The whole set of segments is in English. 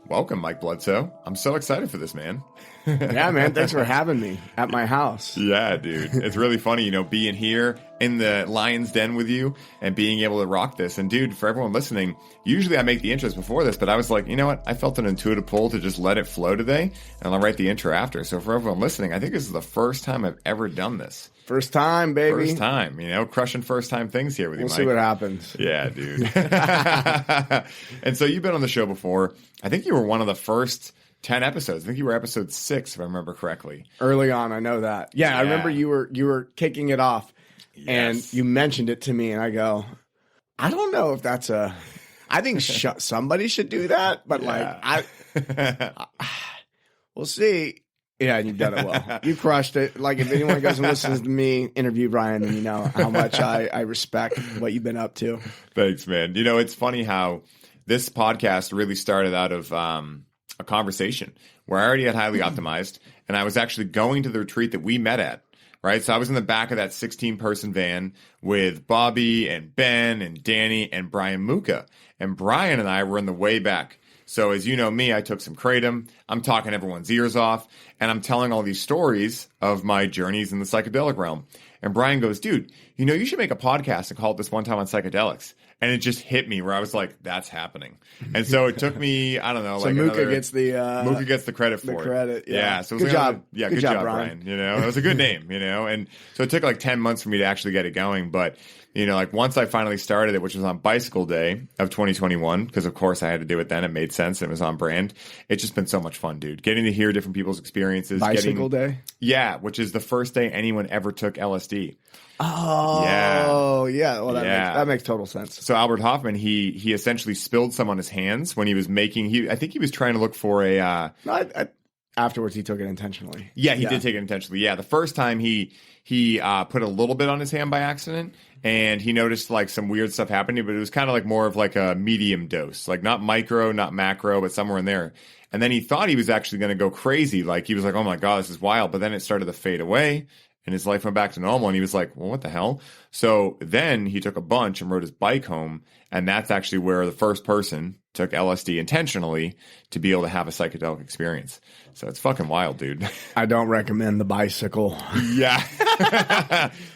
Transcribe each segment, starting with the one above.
Welcome, Mike Bledsoe. I'm so excited for this, man. Yeah, man. Thanks for having me at my house. Yeah, dude. It's really funny, being here in the lion's den with you and being able to rock this. And dude, for everyone listening, usually I make the intros before this, but I was like, you know what? I felt an intuitive pull to just let it flow today, and I'll write the intro after. So for everyone listening, I think this is the first time I've ever done this. First time, baby. First time, crushing first time things here with you, We'll Mike. see what happens. Yeah, dude. And so you've been on the show before. I think you were one of the first 10 episodes. I think you were episode 6, if I remember correctly. Early on, I know that. Yeah, I remember you were kicking it off, and you mentioned it to me, and I go, I don't know if that's I think somebody should do that, but we'll see. Yeah, and you've done it well. You crushed it. Like, if anyone goes and listens to me interview Brian, then you know how much I respect what you've been up to. Thanks, man. It's funny how this podcast really started out of a conversation where I already had highly optimized, and I was actually going to the retreat that we met at, right? So I was in the back of that 16-person van with Bobby and Ben and Danny and Brian Muka. And Brian and I were in the way back. So as you know me, I took some kratom. I'm talking everyone's ears off, and I'm telling all these stories of my journeys in the psychedelic realm. And Brian goes, dude, you should make a podcast and call it This One Time on Psychedelics. And it just hit me where I was like, that's happening. And so it took me, I don't know, so Muka gets the credit for it. Credit, yeah. So it was good job. Good job, Brian. It was a good name, And so it took like 10 months for me to actually get it going. But, once I finally started it, which was on Bicycle Day of 2021, because of course I had to do it then. It made sense. It was on brand. It's just been so much fun, dude. Getting to hear different people's experiences. Bicycle Day? Yeah, which is the first day anyone ever took LSD. Oh, yeah. Well, that makes total sense. So Albert Hoffman, he essentially spilled some on his hands when he was making. I think he was trying to look for a. Afterwards, he took it intentionally. Yeah, he did take it intentionally. Yeah, the first time he put a little bit on his hand by accident, and he noticed like some weird stuff happening, but it was kind of like more of like a medium dose, like not micro, not macro, but somewhere in there. And then he thought he was actually going to go crazy. Like he was like, oh my God, this is wild. But then it started to fade away. And his life went back to normal, and he was like, well, what the hell? So then he took a bunch and rode his bike home, and that's actually where the first person took LSD intentionally to be able to have a psychedelic experience. So it's fucking wild, dude. I don't recommend the bicycle. Yeah.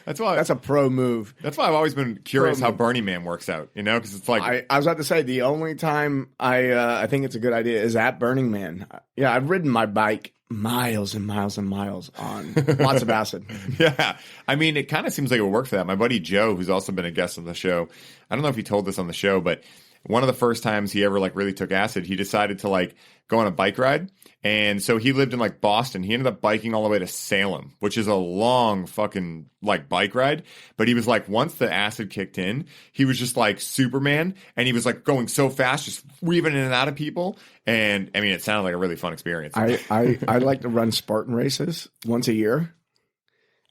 That's a pro move. That's why I've always been curious how Burning Man works out, because it's like... I was about to say, the only time I think it's a good idea is at Burning Man. Yeah, I've ridden my bike miles and miles and miles on lots of acid. Yeah. I mean, it kind of seems like it would work for that. My buddy Joe, who's also been a guest on the show, I don't know if he told this on the show, but one of the first times he ever really took acid, he decided to go on a bike ride. And so he lived in Boston. He ended up biking all the way to Salem, which is a long fucking bike ride. But he was once the acid kicked in, he was just like Superman, and he was going so fast, just weaving in and out of people. And I mean, it sounded like a really fun experience. I like to run Spartan races once a year.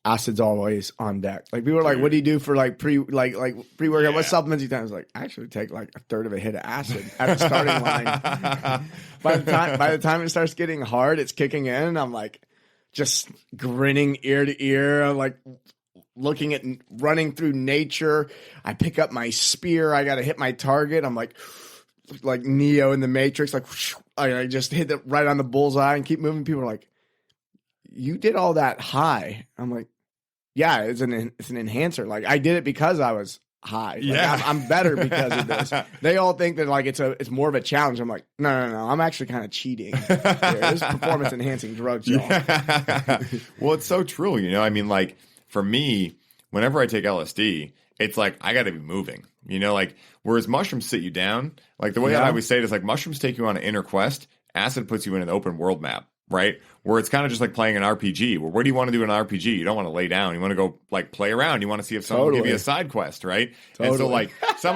Acid's always on deck. People are like, what do you do for pre-workout? What supplements you take? I was like, I actually take a third of a hit of acid at the starting line. By the time it starts getting hard, it's kicking in. I'm just grinning ear to ear. I'm looking at running through nature. I pick up my spear. I got to hit my target. I'm like Neo in the Matrix. I just hit it right on the bullseye and keep moving. People are like, you did all that high. I'm like, yeah, it's an enhancer. I did it because I was high. I'm better because of this. They all think that it's more of a challenge. I'm like, no. I'm actually kind of cheating. This is performance enhancing drugs, y'all. Yeah. Well, it's so true. I mean, for me, whenever I take LSD, it's I got to be moving. Whereas mushrooms sit you down. The way I always say it is mushrooms take you on an inner quest. Acid puts you in an open world map. Right? Where it's kind of just playing an RPG. Where what do you want to do in an RPG? You don't want to lay down. You want to go play around. You want to see if someone will give you a side quest, right? Totally. And so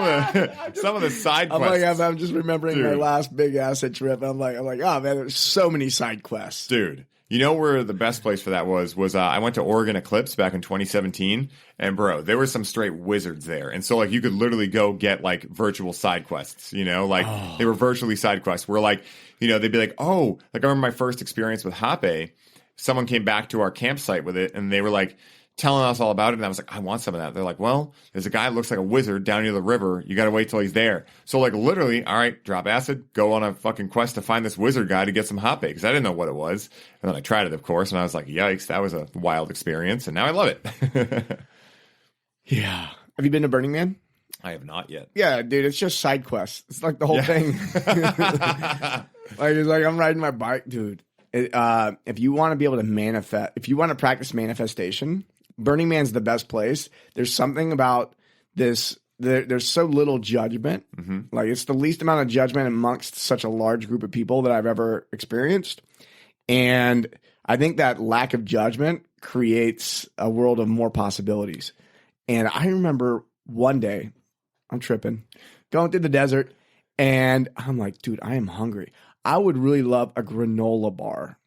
some of the side quests. I'm just remembering my last big acid trip. I'm like, oh man, there's so many side quests. Dude. You know where the best place for that was I went to Oregon Eclipse back in 2017, and bro, there were some straight wizards there. And so you could literally go get virtual side quests, They were virtually side quests where they'd be like, oh, I remember my first experience with Hape, someone came back to our campsite with it and they were like, telling us all about it. And I was like, I want some of that. They're like, well, there's a guy who looks like a wizard down near the river. You got to wait till he's there. So like literally, all right, drop acid, go on a fucking quest to find this wizard guy to get some hot bakes. I didn't know what it was. And then I tried it, of course. And I was like, yikes, that was a wild experience. And now I love it. Yeah. Have you been to Burning Man? I have not yet. Yeah, dude, it's just side quests. It's like the whole thing. Like, it's like I'm riding my bike, dude. If you want to be able to manifest, if you want to practice manifestation, Burning Man's the best place. There's something about this. There's so little judgment. Mm-hmm. Like it's the least amount of judgment amongst such a large group of people that I've ever experienced. And I think that lack of judgment creates a world of more possibilities. And I remember one day I'm tripping, going through the desert, and I'm like, dude, I am hungry. I would really love a granola bar.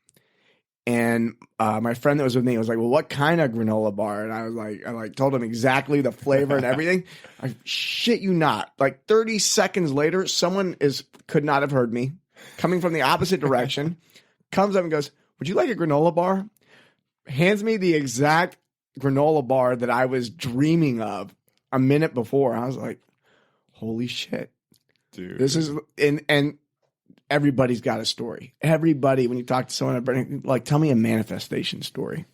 And my friend that was with me was like, well, what kind of granola bar? And I told him exactly the flavor and everything. I shit you not. Like 30 seconds later, someone could not have heard me coming from the opposite direction, comes up and goes, would you like a granola bar? Hands me the exact granola bar that I was dreaming of a minute before. I was like, holy shit. Dude. This is, and everybody's got a story. Everybody, when you talk to someone, like, tell me a manifestation story.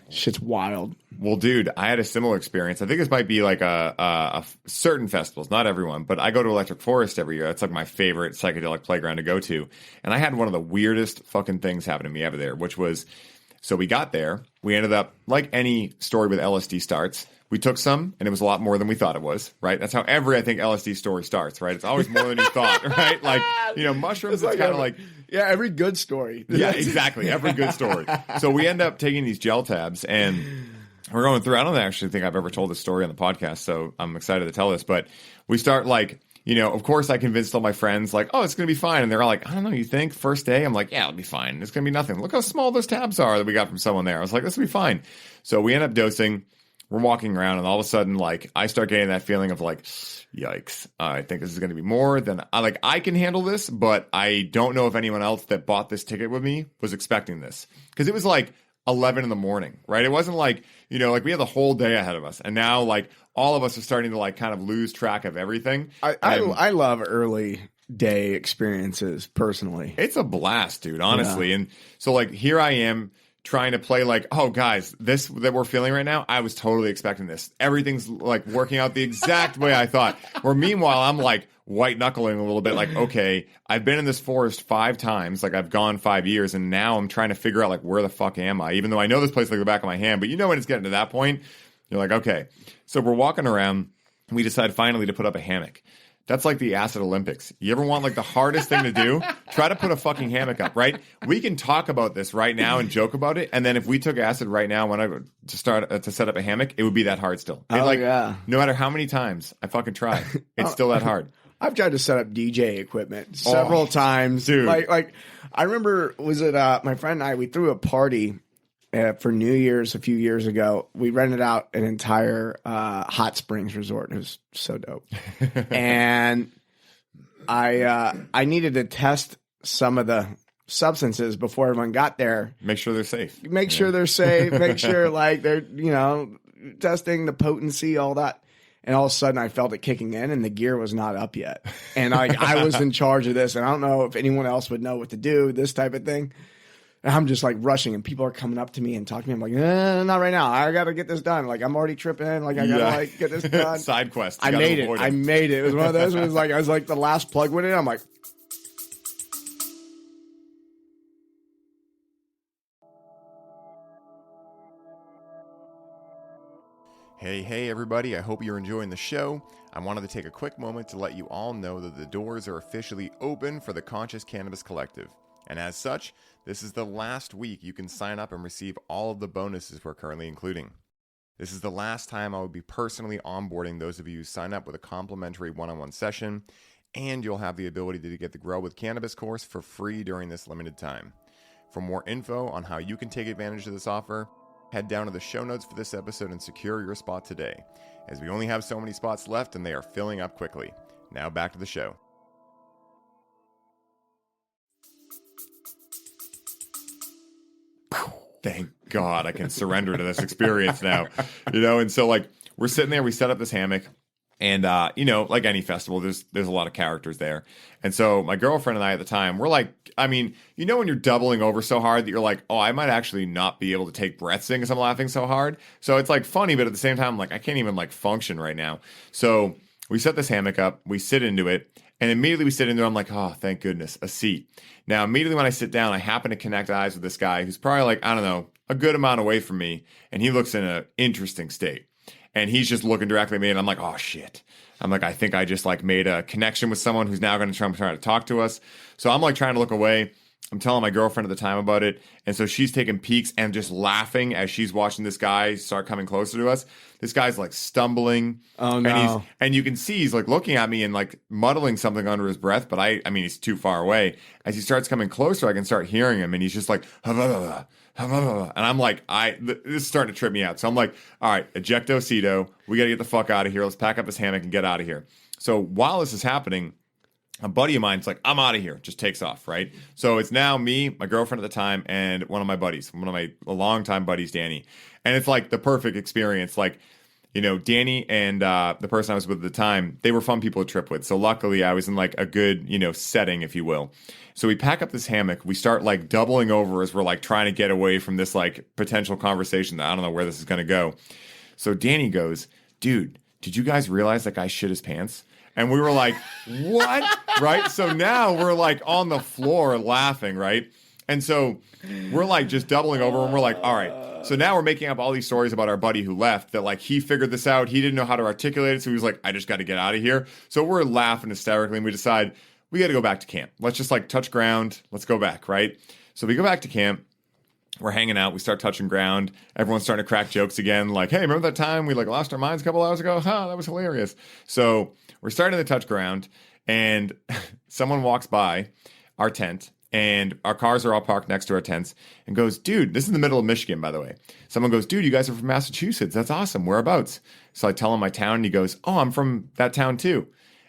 Shit's wild. Well, dude, I had a similar experience. I think this might be like a certain festivals, not everyone, but I go to Electric Forest every year. That's like my favorite psychedelic playground to go to. And I had one of the weirdest fucking things happen to me ever there, which was, so we got there. We ended up, like any story with LSD starts, we took some, and it was a lot more than we thought it was, right? That's how every, I think, LSD story starts, right? It's always more than you thought, right? Like, mushrooms, it's kind of like... Yeah, every good story. Yeah, exactly. Every good story. So we end up taking these gel tabs, and we're going through... I don't actually think I've ever told this story on the podcast, so I'm excited to tell this. But we start, like... of course I convinced all my friends, like, oh, it's going to be fine. And they're all like, I don't know, you think? First day? I'm like, yeah, it'll be fine. It's going to be nothing. Look how small those tabs are that we got from someone there. I was like, this will be fine. So we end up dosing. We're walking around, and all of a sudden, like, I start getting that feeling of, like, yikes. I think this is going to be more than... I can handle this, but I don't know if anyone else that bought this ticket with me was expecting this. Because it was, like, 11 in the morning, right? It wasn't like, like we had the whole day ahead of us. And now, like, all of us are starting to, like, kind of lose track of everything. I love early day experiences, personally. It's a blast, dude, honestly. Yeah. And so, like, here I am trying to play like, oh, guys, this that we're feeling right now, I was totally expecting this. Everything's, like, working out the exact way I thought. Where meanwhile, I'm, like, white-knuckling a little bit, like, okay, I've been in this forest 5 times, like, I've gone 5 years, and now I'm trying to figure out, like, where the fuck am I? Even though I know this place like the back of my hand, but when it's getting to that point, you're like, okay. So we're walking around, and we decide finally to put up a hammock. That's like the acid Olympics. You ever want, like, the hardest thing to do? Try to put a fucking hammock up, right? We can talk about this right now and joke about it, and then if we took acid right now when I to start to set up a hammock, it would be that hard still. Yeah. No matter how many times I fucking try, it's still that hard. I've tried to set up DJ equipment several times. Dude. Like I remember, was it my friend and I, we threw a party for New Year's a few years ago. We rented out an entire hot springs resort. It was so dope. And I needed to test some of the substances before everyone got there. Make sure they're safe. Make sure they're safe. Make sure, like, they're, testing the potency, all that. And all of a sudden I felt it kicking in, and the gear was not up yet. And I was in charge of this, and I don't know if anyone else would know what to do, this type of thing. And I'm just, like, rushing, and people are coming up to me and talking to me. I'm like, not right now. I got to get this done. Like, I'm already tripping. Like, I got to, like, get this done. Side quest. I made it. It was one of those. It was like, I was like the last plug went in. I'm like. Hey, everybody. I hope you're enjoying the show. I wanted to take a quick moment to let you all know that the doors are officially open for the Conscious Cannabis Collective. And as such, this is the last week you can sign up and receive all of the bonuses we're currently including. This is the last time I will be personally onboarding those of you who sign up with a complimentary one-on-one session, and you'll have the ability to get the Grow with Cannabis course for free during this limited time. For more info on how you can take advantage of this offer, head down to the show notes for this episode and secure your spot today, as we only have so many spots left and they are filling up quickly. Now back to the show. God, I can surrender to this experience now. And so like we're sitting there, we set up this hammock. And, like any festival, there's a lot of characters there. And so my girlfriend and I at the time, we're like, when you're doubling over so hard that you're like, oh, I might actually not be able to take breaths in because I'm laughing so hard. So it's like funny, but at the same time, I'm like, I can't even like function right now. So we set this hammock up, we sit into it, and immediately we sit into it. I'm like, oh, thank goodness, a seat. Now, immediately when I sit down, I happen to connect eyes with this guy who's probably like, I don't know, a good amount away from me. And he looks in an interesting state. And he's just looking directly at me, and I'm like, oh, shit. I'm like, I think I just like made a connection with someone who's now going to try to talk to us. So I'm like trying to look away. I'm telling my girlfriend at the time about it. And so she's taking peeks and just laughing as she's watching this guy start coming closer to us. This guy's like stumbling. Oh, no. And you can see he's like looking at me and like muddling something under his breath. But he's too far away. As he starts coming closer, I can start hearing him. And he's just like, and I'm like, this is starting to trip me out. So I'm like, all right, ejecto cedo. We got to get the fuck out of here. Let's pack up this hammock and get out of here. So while this is happening, a buddy of mine's like, I'm out of here. Just takes off, right? So it's now me, my girlfriend at the time, and one of my buddies, one of my longtime buddies, Danny. And it's like the perfect experience. Like, Danny and the person I was with at the time, they were fun people to trip with. So luckily I was in like a good, setting, if you will. So we pack up this hammock. We start like doubling over as we're like trying to get away from this like potential conversation that I don't know where this is going to go. So Danny goes, dude, did you guys realize that guy shit his pants? And we were like, what? Right? So now we're like on the floor laughing, right? And so we're like just doubling over and we're like, all right. So now we're making up all these stories about our buddy who left that like he figured this out. He didn't know how to articulate it. So he was like, I just got to get out of here. So we're laughing hysterically and we decide we got to go back to camp. Let's just like touch ground. Let's go back, right? So we go back to camp. We're hanging out. We start touching ground. Everyone's starting to crack jokes again. Like, hey, remember that time we like lost our minds a couple hours ago? Huh, that was hilarious. So we're starting to touch ground and someone walks by our tent and our cars are all parked next to our tents and goes, dude, this is in the middle of Michigan, by the way. Someone goes, dude, you guys are from Massachusetts. That's awesome. Whereabouts? So I tell him my town and he goes, oh, I'm from that town too.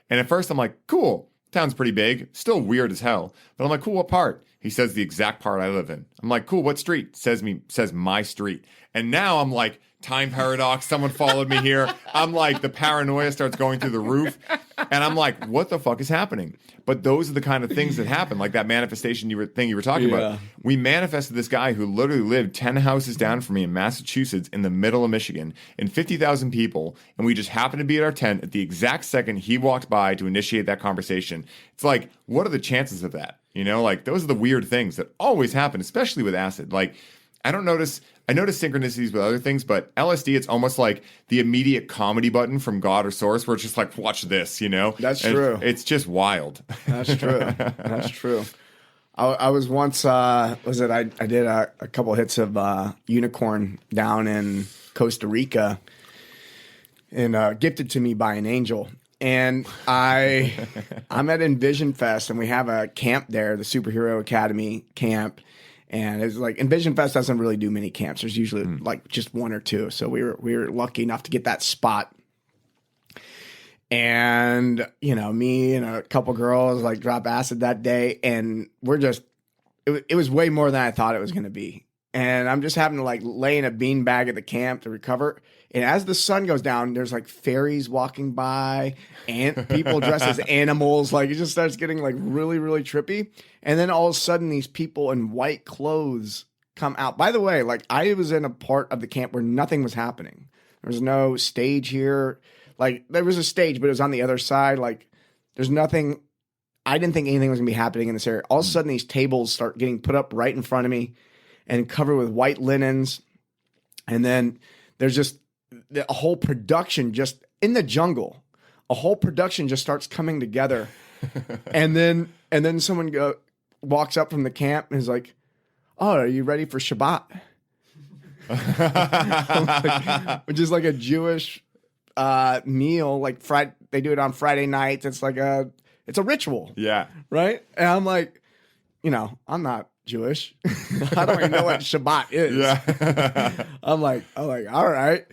And at first I'm like, cool. Town's pretty big. Still weird as hell. But I'm like, cool, what part? He says the exact part I live in. I'm like, cool, what street? Says my street. And now I'm like, time paradox. Someone followed me here. I'm like, the paranoia starts going through the roof. And I'm like, what the fuck is happening? But those are the kind of things that happen, like that manifestation you were talking about. We manifested this guy who literally lived 10 houses down from me in Massachusetts in the middle of Michigan and 50,000 people. And we just happened to be at our tent at the exact second he walked by to initiate that conversation. It's like, what are the chances of that? Like those are the weird things that always happen, especially with acid. Like I notice synchronicities with other things, but LSD, it's almost like the immediate comedy button from God or Source where it's just like, watch this, That's true. It's just wild. That's true. That's true. I was once, I did a couple hits of Unicorn down in Costa Rica and gifted to me by an angel. And I'm at Envision Fest and we have a camp there, the Superhero Academy camp. And it's like Envision Fest doesn't really do many camps. There's usually like just one or two. So we were lucky enough to get that spot. And, me and a couple girls like drop acid that day. And it was way more than I thought it was going to be. And I'm just having to like lay in a beanbag at the camp to recover. And as the sun goes down, there's like fairies walking by and people dressed as animals. Like it just starts getting like really, really trippy. And then all of a sudden these people in white clothes come out. By the way, like I was in a part of the camp where nothing was happening. There was no stage here. Like there was a stage, but it was on the other side. Like there's nothing. I didn't think anything was gonna be happening in this area. All of a sudden these tables start getting put up right in front of me and covered with white linens. And then there's just a whole production just in the jungle. A whole production just starts coming together. and then someone walks up from the camp and is like, oh, are you ready for Shabbat? Which is like a Jewish meal. Like they do it on Friday nights. It's like it's a ritual. Yeah. Right? And I'm like, I'm not Jewish. I don't even know what Shabbat is. Yeah. I'm like, all right.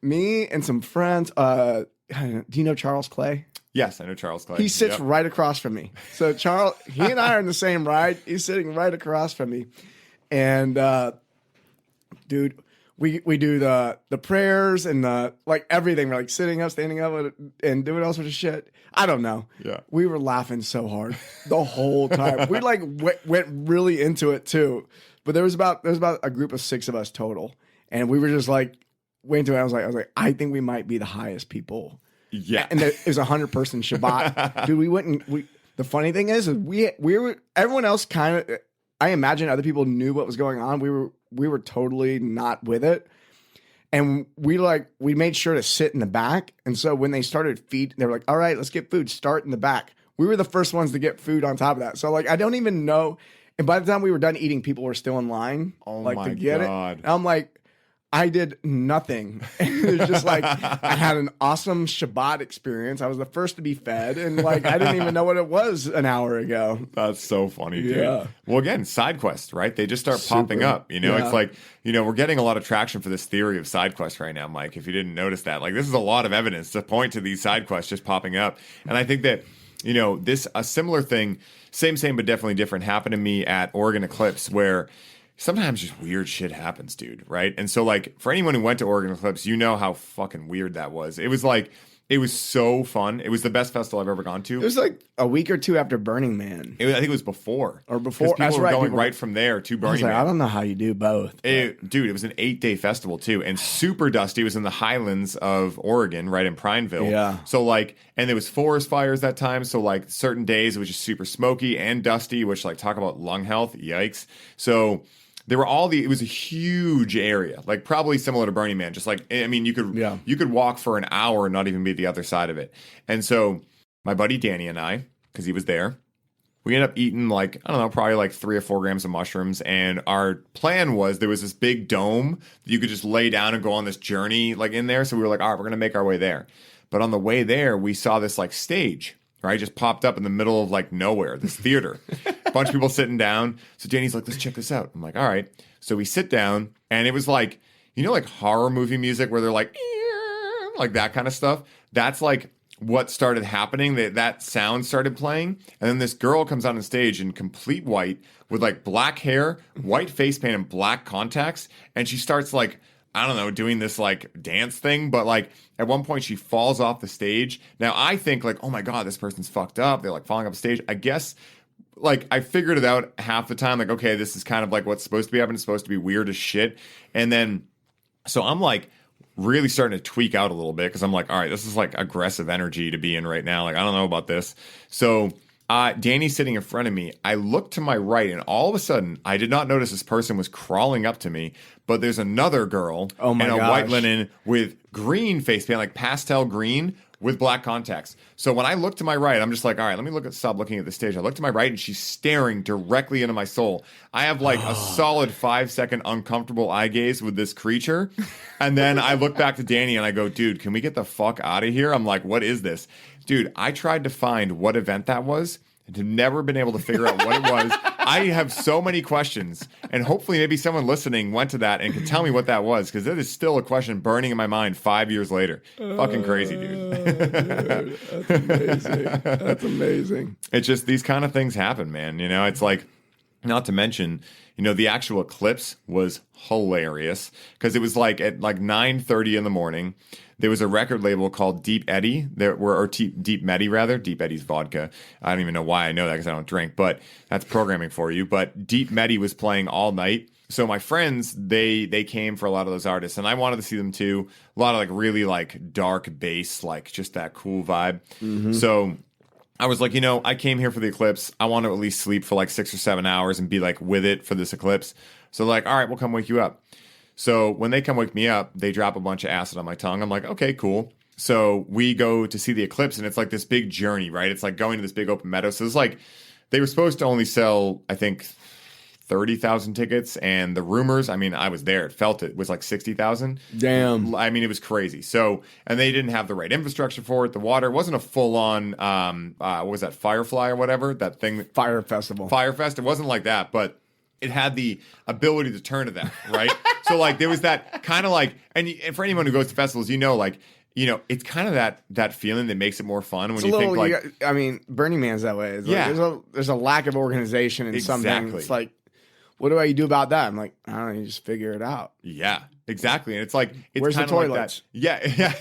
Me and some friends. Do you know Charles Clay? Yes, I know Charles Clay. He sits right across from me. So he and I are in the same ride. He's sitting right across from me. And dude, we do the prayers and the like everything. We're like sitting up, standing up, and doing all sorts of shit. I don't know. Yeah. We were laughing so hard the whole time. We like went really into it too. But there was about a group of 6 of us total, and we were just like way into it. I was like, I think we might be the highest people. Yeah. And it was 100-person Shabbat. Dude, we went and the funny thing is we were, everyone else kind of, I imagine other people knew what was going on. We were totally not with it. And we made sure to sit in the back. And so when they started feed, they were like, all right, let's get food. Start in the back. We were the first ones to get food on top of that. So like, I don't even know. And by the time we were done eating, people were still in line. Oh like my to get God. it. And I'm like, I did nothing. It was just like, I had an awesome Shabbat experience. I was the first to be fed. And like, I didn't even know what it was an hour ago. That's so funny, dude. Yeah. Well, again, side quests, right? They just start popping up. You know, Yeah. it's like, you know, we're getting a lot of traction for this theory of side quests right now, Mike, if you didn't notice that. Like, this is a lot of evidence to point to these side quests just popping up. And I think that, you know, a similar thing, same, but definitely different, happened to me at Oregon Eclipse, where sometimes just weird shit happens, dude, right? And so, like, for anyone who went to Oregon Eclipse, you know how fucking weird that was. It was like, it was so fun. It was the best festival I've ever gone to. It was like a week or two after Burning Man. I think it was before. Or before. 'Cause people That's were right. going People- right from there to I was Burning like, Man. I don't know how you do both. Dude, it was an 8-day festival too, and super dusty. It was in the highlands of Oregon, right in Prineville. Yeah. So like, and there was forest fires that time. So like, certain days it was just super smoky and dusty, which like talk about lung health. Yikes. So there were it was a huge area, like probably similar to Burning Man. Just like, I mean, you could walk for an hour and not even be at the other side of it. And so my buddy Danny and I, because he was there, we ended up eating like, I don't know, probably like 3 or 4 grams of mushrooms. And our plan was there was this big dome that you could just lay down and go on this journey like in there. So we were like, all right, we're going to make our way there. But on the way there, we saw this like stage, right? Just popped up in the middle of like nowhere, this theater. A bunch of people sitting down. So Danny's like, let's check this out. I'm like, all right. So we sit down, and it was like, you know, like horror movie music where they're like that kind of stuff. That's like what started happening. That sound started playing. And then this girl comes out on stage in complete white with like black hair, white face paint, and black contacts. And she starts like, I don't know, doing this like dance thing, but like at one point she falls off the stage. Now I think like, oh my God, this person's fucked up. They're like falling off the stage. I guess like I figured it out half the time. Like, okay, this is kind of like what's supposed to be happening. It's supposed to be weird as shit. And then, so I'm like really starting to tweak out a little bit because I'm like, all right, this is like aggressive energy to be in right now. Like, I don't know about this. So Danny's sitting in front of me. I look to my right, and all of a sudden, I did not notice this person was crawling up to me, but there's another girl in a white linen with green face paint, like pastel green with black contacts. So when I look to my right, I'm just like, all right, let me stop looking at the stage. I look to my right, and she's staring directly into my soul. I have like a solid 5-second uncomfortable eye gaze with this creature. And then I look back to Danny and I go, dude, can we get the fuck out of here? I'm like, what is this? Dude, I tried to find what event that was and have never been able to figure out what it was. I have so many questions, and hopefully maybe someone listening went to that and can tell me what that was, because that is still a question burning in my mind 5 years later. Fucking crazy, dude. Dude, that's amazing. That's amazing. It's just these kind of things happen, man. You know, it's like, not to mention, you know, the actual eclipse was hilarious because it was like at like 9:30 in the morning. There was a record label called Deep Eddy, Deep Medi rather. Deep Eddy's vodka. I don't even know why I know that because I don't drink, but that's programming for you. But Deep Medi was playing all night. So my friends, they came for a lot of those artists, and I wanted to see them too. A lot of like really like dark bass, like just that cool vibe. Mm-hmm. So I was like, you know, I came here for the eclipse. I want to at least sleep for like 6 or 7 hours and be like with it for this eclipse. So like, all right, we'll come wake you up. So when they come wake me up, they drop a bunch of acid on my tongue. I'm like, okay, cool. So we go to see the eclipse, and it's like this big journey, right? It's like going to this big open meadow. So it's like they were supposed to only sell, I think, 30,000 tickets. And the rumors, I mean, I was there. It felt it was like 60,000. Damn. I mean, it was crazy. So, and they didn't have the right infrastructure for it. The water wasn't a full-on, what was that, Firefly or whatever? That thing. Fire Festival. Firefest. It wasn't like that, but it had the ability to turn to that, right? So like there was that kind of like, and for anyone who goes to festivals, you know, like, you know, it's kind of that feeling that makes it more fun when you think like, I mean, Burning Man's that way. It's yeah, like, there's a lack of organization in something. Exactly. It's like, what do I do about that? I'm like, I don't know, you just figure it out. Yeah, exactly. And it's like, it's Where's the kind of like toilets? that. Yeah.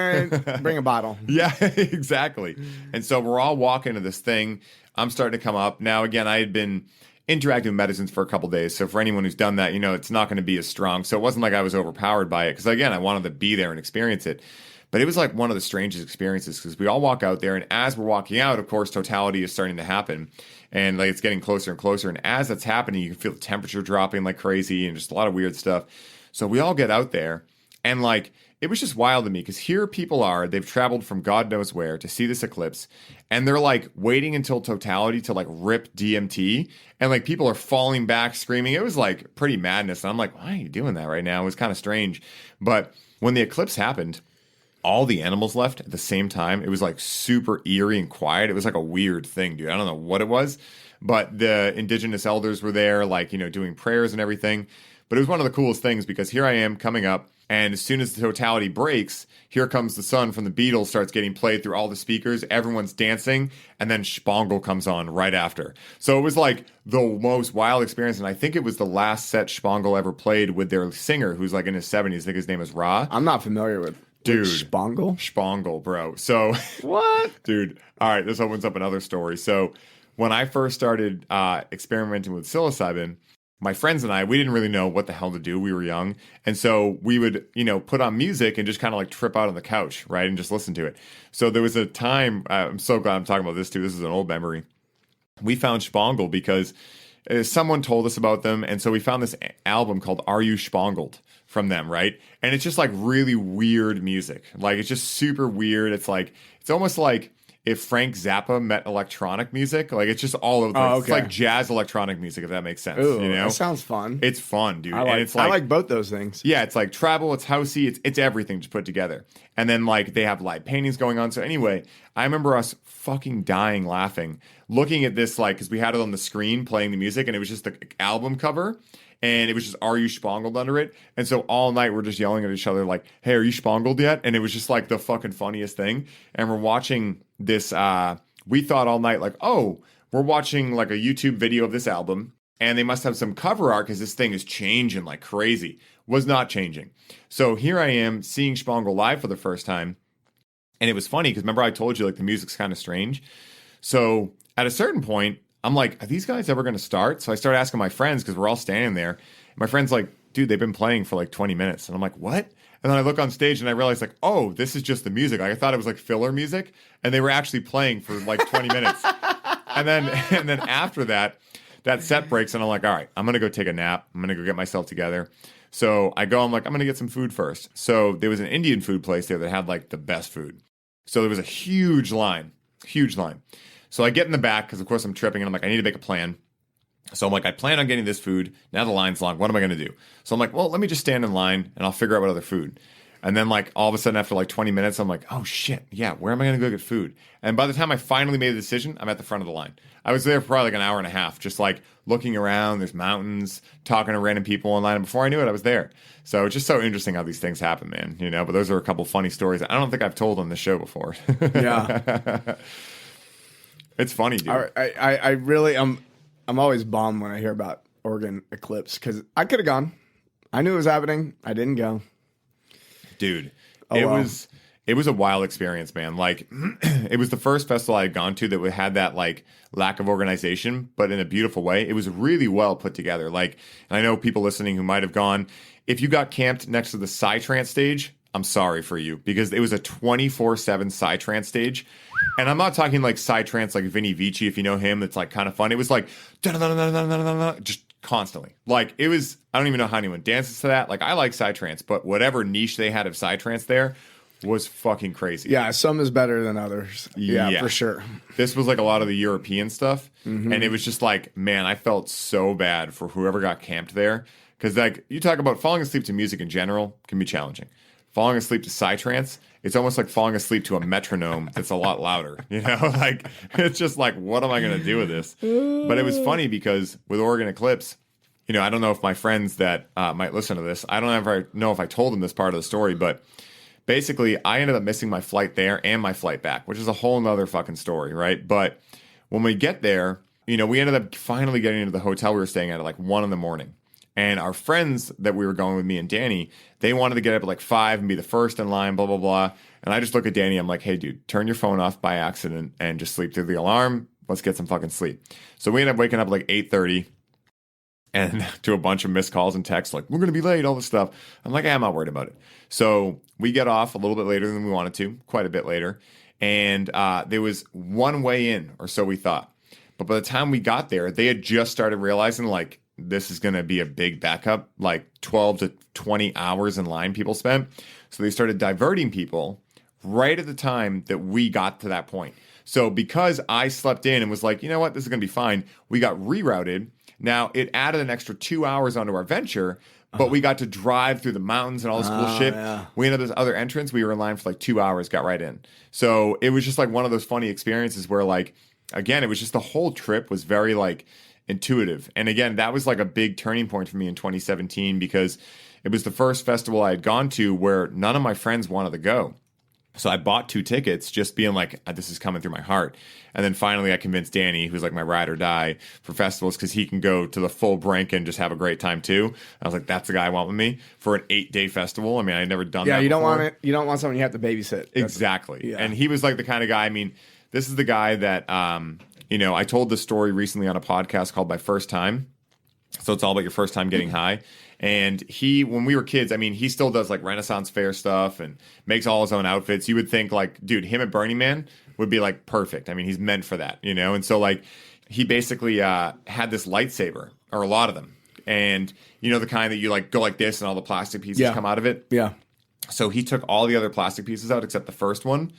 And bring a bottle. Yeah, exactly. And so we're all walking to this thing. I'm starting to come up. Now, again, I had been interacting with medicines for a couple days. So for anyone who's done that, it's not going to be as strong. So it wasn't like I was overpowered by it. Because again, I wanted to be there and experience it. But it was like one of the strangest experiences because we all walk out there. And as we're walking out, of course, totality is starting to happen. And like it's getting closer and closer. And as that's happening, you can feel the temperature dropping like crazy and just a lot of weird stuff. So we all get out there. And like, it was just wild to me because here people are, they've traveled from God knows where to see this eclipse, and they're like waiting until totality to like rip DMT, and like people are falling back screaming. It was like pretty madness. And I'm like, why are you doing that right now? It was kind of strange. But when the eclipse happened, all the animals left at the same time. It was like super eerie and quiet. It was like a weird thing, dude. I don't know what it was, but the indigenous elders were there, like, doing prayers and everything. But it was one of the coolest things because here I am coming up. And as soon as the totality breaks, Here Comes the Sun from the Beatles starts getting played through all the speakers. Everyone's dancing. And then Spangle comes on right after. So it was like the most wild experience. And I think it was the last set Spangle ever played with their singer, who's like in his 70s. I think his name is Ra. I'm not familiar with Spangle. Spangle, bro. So what? Dude. All right. This opens up another story. So when I first started experimenting with psilocybin, my friends and I, we didn't really know what the hell to do. We were young. And so we would, put on music and just kind of like trip out on the couch, right? And just listen to it. So there was a time, I'm so glad I'm talking about this too. This is an old memory. We found Spangle because someone told us about them. And so we found this album called Are You Spangled from them, right? And it's just like really weird music. Like it's just super weird. It's almost like if Frank Zappa met electronic music. Like it's just all over the place. Okay. It's like jazz electronic music, if that makes sense. Ooh, that sounds fun. It's fun, dude. And it's I like both those things. Yeah, it's like tribal, it's housey, it's everything just put together. And then like they have live paintings going on. So anyway, I remember us fucking dying laughing, looking at this like, because we had it on the screen playing the music and it was just the album cover. And it was just, are you spangled under it? And so all night we're just yelling at each other like, hey, are you spangled yet? And it was just like the fucking funniest thing. And we're watching this, we thought all night like, oh, we're watching like a YouTube video of this album. And they must have some cover art because this thing is changing like crazy. Was not changing. So here I am seeing Spangle live for the first time. And it was funny because remember I told you like the music's kind of strange. So at a certain point, I'm like, are these guys ever going to start? So I started asking my friends because we're all standing there. My friend's like, dude, they've been playing for like 20 minutes. And I'm like, what? And then I look on stage and I realize like, oh, this is just the music. Like I thought it was like filler music. And they were actually playing for like 20 minutes. And then after that set breaks and I'm like, all right, I'm going to go take a nap. I'm going to go get myself together. So I go, I'm like, I'm going to get some food first. So there was an Indian food place there that had like the best food. So there was a huge line. So I get in the back because, of course, I'm tripping, and I'm like, I need to make a plan. So I'm like, I plan on getting this food. Now the line's long. What am I going to do? So I'm like, well, let me just stand in line, and I'll figure out what other food. And then, like, all of a sudden, after like 20 minutes, I'm like, oh, shit. Yeah, where am I going to go get food? And by the time I finally made a decision, I'm at the front of the line. I was there for probably like an hour and a half, just like looking around. There's mountains, talking to random people in line. And before I knew it, I was there. So it's just so interesting how these things happen, man. But those are a couple funny stories I don't think I've told on the show before. Yeah. It's funny, dude. I really I'm always bummed when I hear about Oregon eclipse because I could have gone. I knew it was happening. I didn't go. Dude, it was a wild experience, man. Like it was the first festival I had gone to that had that like lack of organization, but in a beautiful way. It was really well put together. Like, and I know people listening who might have gone. If you got camped next to the Psytrance stage, I'm sorry for you because it was a 24/7 Psytrance stage. And I'm not talking like Psytrance like Vinny Vici, if you know him, that's like kind of fun. It was like just constantly. Like it was, I don't even know how anyone dances to that. Like I like Psytrance, but whatever niche they had of Psytrance there was fucking crazy. Yeah, some is better than others. Yeah, for sure. This was like a lot of the European stuff. Mm-hmm. And it was just like, man, I felt so bad for whoever got camped there. Because like you talk about falling asleep to music in general can be challenging. Falling asleep to Psytrance, it's almost like falling asleep to a metronome that's a lot louder. Like it's just like, what am I going to do with this? But it was funny because with Oregon Eclipse, I don't know if my friends that might listen to this, I don't ever know if I told them this part of the story, but basically I ended up missing my flight there and my flight back, which is a whole nother fucking story, right? But when we get there, we ended up finally getting into the hotel we were staying at like 1 a.m. And our friends that we were going with, me and Danny, they wanted to get up at like 5 and be the first in line, blah, blah, blah. And I just look at Danny. I'm like, hey, dude, turn your phone off by accident and just sleep through the alarm. Let's get some fucking sleep. So we ended up waking up at like 8:30 and to a bunch of missed calls and texts like, we're going to be late, all this stuff. I'm like, I'm not worried about it. So we get off a little bit later than we wanted to, quite a bit later. And there was one way in, or so we thought. But by the time we got there, they had just started realizing like, this is going to be a big backup, like 12 to 20 hours in line people spent. So they started diverting people right at the time that we got to that point. So because I slept in and was like, you know what, this is going to be fine, we got rerouted. Now, it added an extra 2 hours onto our venture, but we got to drive through the mountains and all this cool shit. Yeah. We ended up this other entrance. We were in line for like 2 hours, got right in. So it was just like one of those funny experiences where like, again, it was just the whole trip was very like intuitive. And again, that was like a big turning point for me in 2017 because it was the first festival I had gone to where none of my friends wanted to go. So I bought 2 tickets just being like, this is coming through my heart. And then finally I convinced Danny, who's like my ride or die for festivals, because he can go to the full brink and just have a great time too. I was like, that's the guy I want with me for an 8-day festival. I mean, I'd never done that Yeah, you don't before. want it. You don't want someone you have to babysit. Exactly. Yeah. And he was like the kind of guy, I mean, this is the guy that, I told this story recently on a podcast called My First Time. So it's all about your first time getting high. And when we were kids, I mean, he still does like Renaissance fair stuff and makes all his own outfits. You would think like, dude, him at Burning Man would be like perfect. I mean, he's meant for that, And so like he basically had this lightsaber, or a lot of them. And the kind that you like go like this and all the plastic pieces come out of it. Yeah. So he took all the other plastic pieces out except the first one,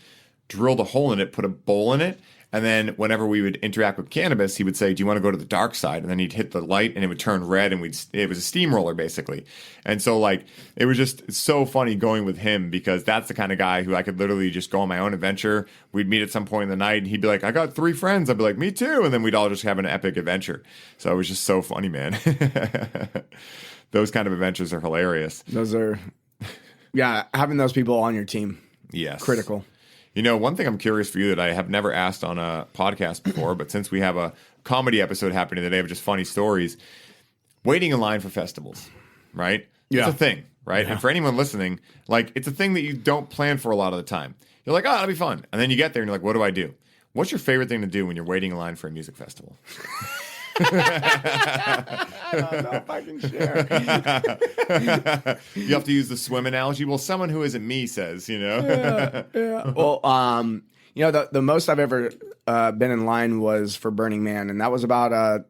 drilled a hole in it, put a bowl in it. And then whenever we would interact with cannabis, he would say, do you want to go to the dark side? And then he'd hit the light and it would turn red and it was a steamroller basically. And so like, it was just so funny going with him because that's the kind of guy who I could literally just go on my own adventure. We'd meet at some point in the night and he'd be like, I got 3 friends. I'd be like, me too. And then we'd all just have an epic adventure. So it was just so funny, man. Those kind of adventures are hilarious. Those are, having those people on your team. Yes. Critical. One thing I'm curious for you that I have never asked on a podcast before, but since we have a comedy episode happening today of just funny stories, waiting in line for festivals, right? Yeah. It's a thing, right? Yeah. And for anyone listening, like it's a thing that you don't plan for a lot of the time. You're like, oh, that'll be fun. And then you get there and you're like, what do I do? What's your favorite thing to do when you're waiting in line for a music festival? I don't know if I can share. You have to use the swim analogy. Well, someone who isn't me says, Yeah. Well, the most I've ever been in line was for Burning Man, and that was about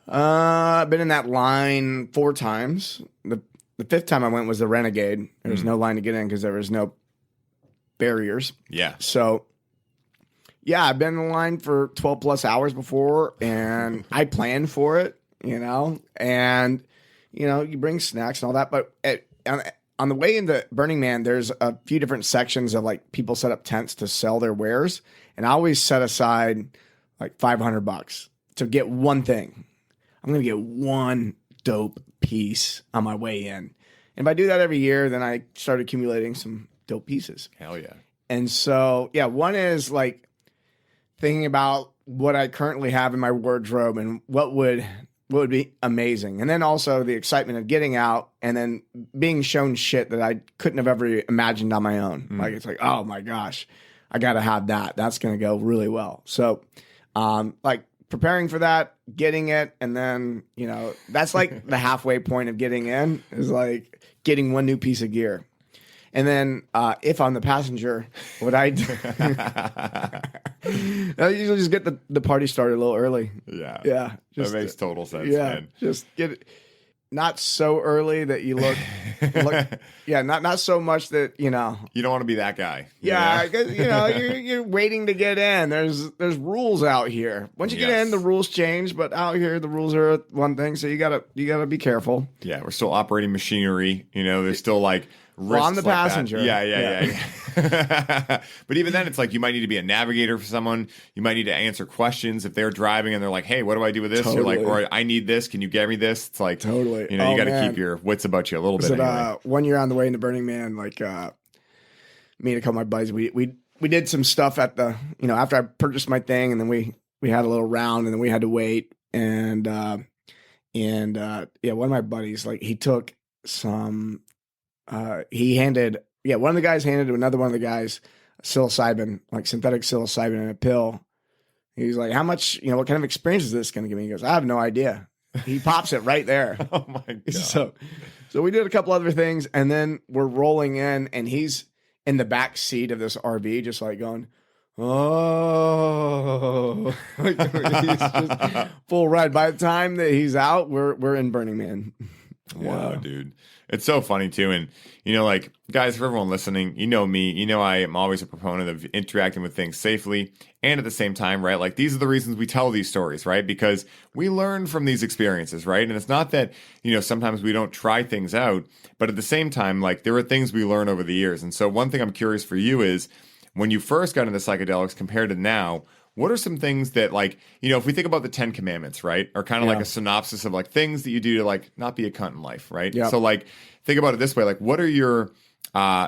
I've been in that line 4 times. The 5th time I went was the Renegade. There was no line to get in because there was no barriers. Yeah. So, yeah, I've been in line for 12 plus hours before, and I planned for it, and, you bring snacks and all that. But on the way into Burning Man, there's a few different sections of like people set up tents to sell their wares. And I always set aside like $500 to get one thing. I'm going to get one dope piece on my way in. And if I do that every year, then I start accumulating some dope pieces. Hell yeah. And so, one is like thinking about what I currently have in my wardrobe and what would be amazing. And then also the excitement of getting out and then being shown shit that I couldn't have ever imagined on my own. Like, it's like, oh my gosh, I got to have that. That's going to go really well. So, like preparing for that, getting it. And then, that's like the halfway point of getting in is like getting one new piece of gear. And then if I'm the passenger, what I do, I usually just get the party started a little early. Yeah. Yeah. That makes total sense, yeah, man. Just get it. Not so early that you look not so much that, You don't want to be that guy. Yeah, because you're waiting to get in. There's rules out here. Once you get in, the rules change, but out here the rules are one thing, so you gotta be careful. Yeah, we're still operating machinery. There's still like risks. I'm the passenger. Yeah. But even then, it's like you might need to be a navigator for someone. You might need to answer questions if they're driving and they're like, "Hey, what do I do with this?" Totally. You're like, "Or I need this. Can you get me this?" It's like Totally. You got to keep your wits about you a little bit. Anyway. One year on the way into Burning Man, like me and a couple of my buddies, we did some stuff at the after I purchased my thing, and then we we had a little round, and then we had to wait. And one of my buddies, like, he took some. One of the guys handed to another one of the guys psilocybin, like synthetic psilocybin in a pill. He's like, how much, what kind of experience is this going to give me? He goes, I have no idea. He pops it right there. Oh my God. So we did a couple other things, and then we're rolling in, and he's in the back seat of this RV, just like going, oh, like, he's just full ride. By the time that he's out, we're in Burning Man. Wow, dude. It's so funny too. And, like, guys, for everyone listening, me, I am always a proponent of interacting with things safely. And at the same time, right, like, these are the reasons we tell these stories, right? Because we learn from these experiences, right? And it's not that, sometimes we don't try things out, but at the same time, like, there are things we learn over the years. And so one thing I'm curious for you is, when you first got into psychedelics compared to now, what are some things that, like, if we think about the 10 Commandments, right, are kind of like a synopsis of, like, things that you do to, like, not be a cunt in life, right? Yeah. So, like, think about it this way. Like, what are your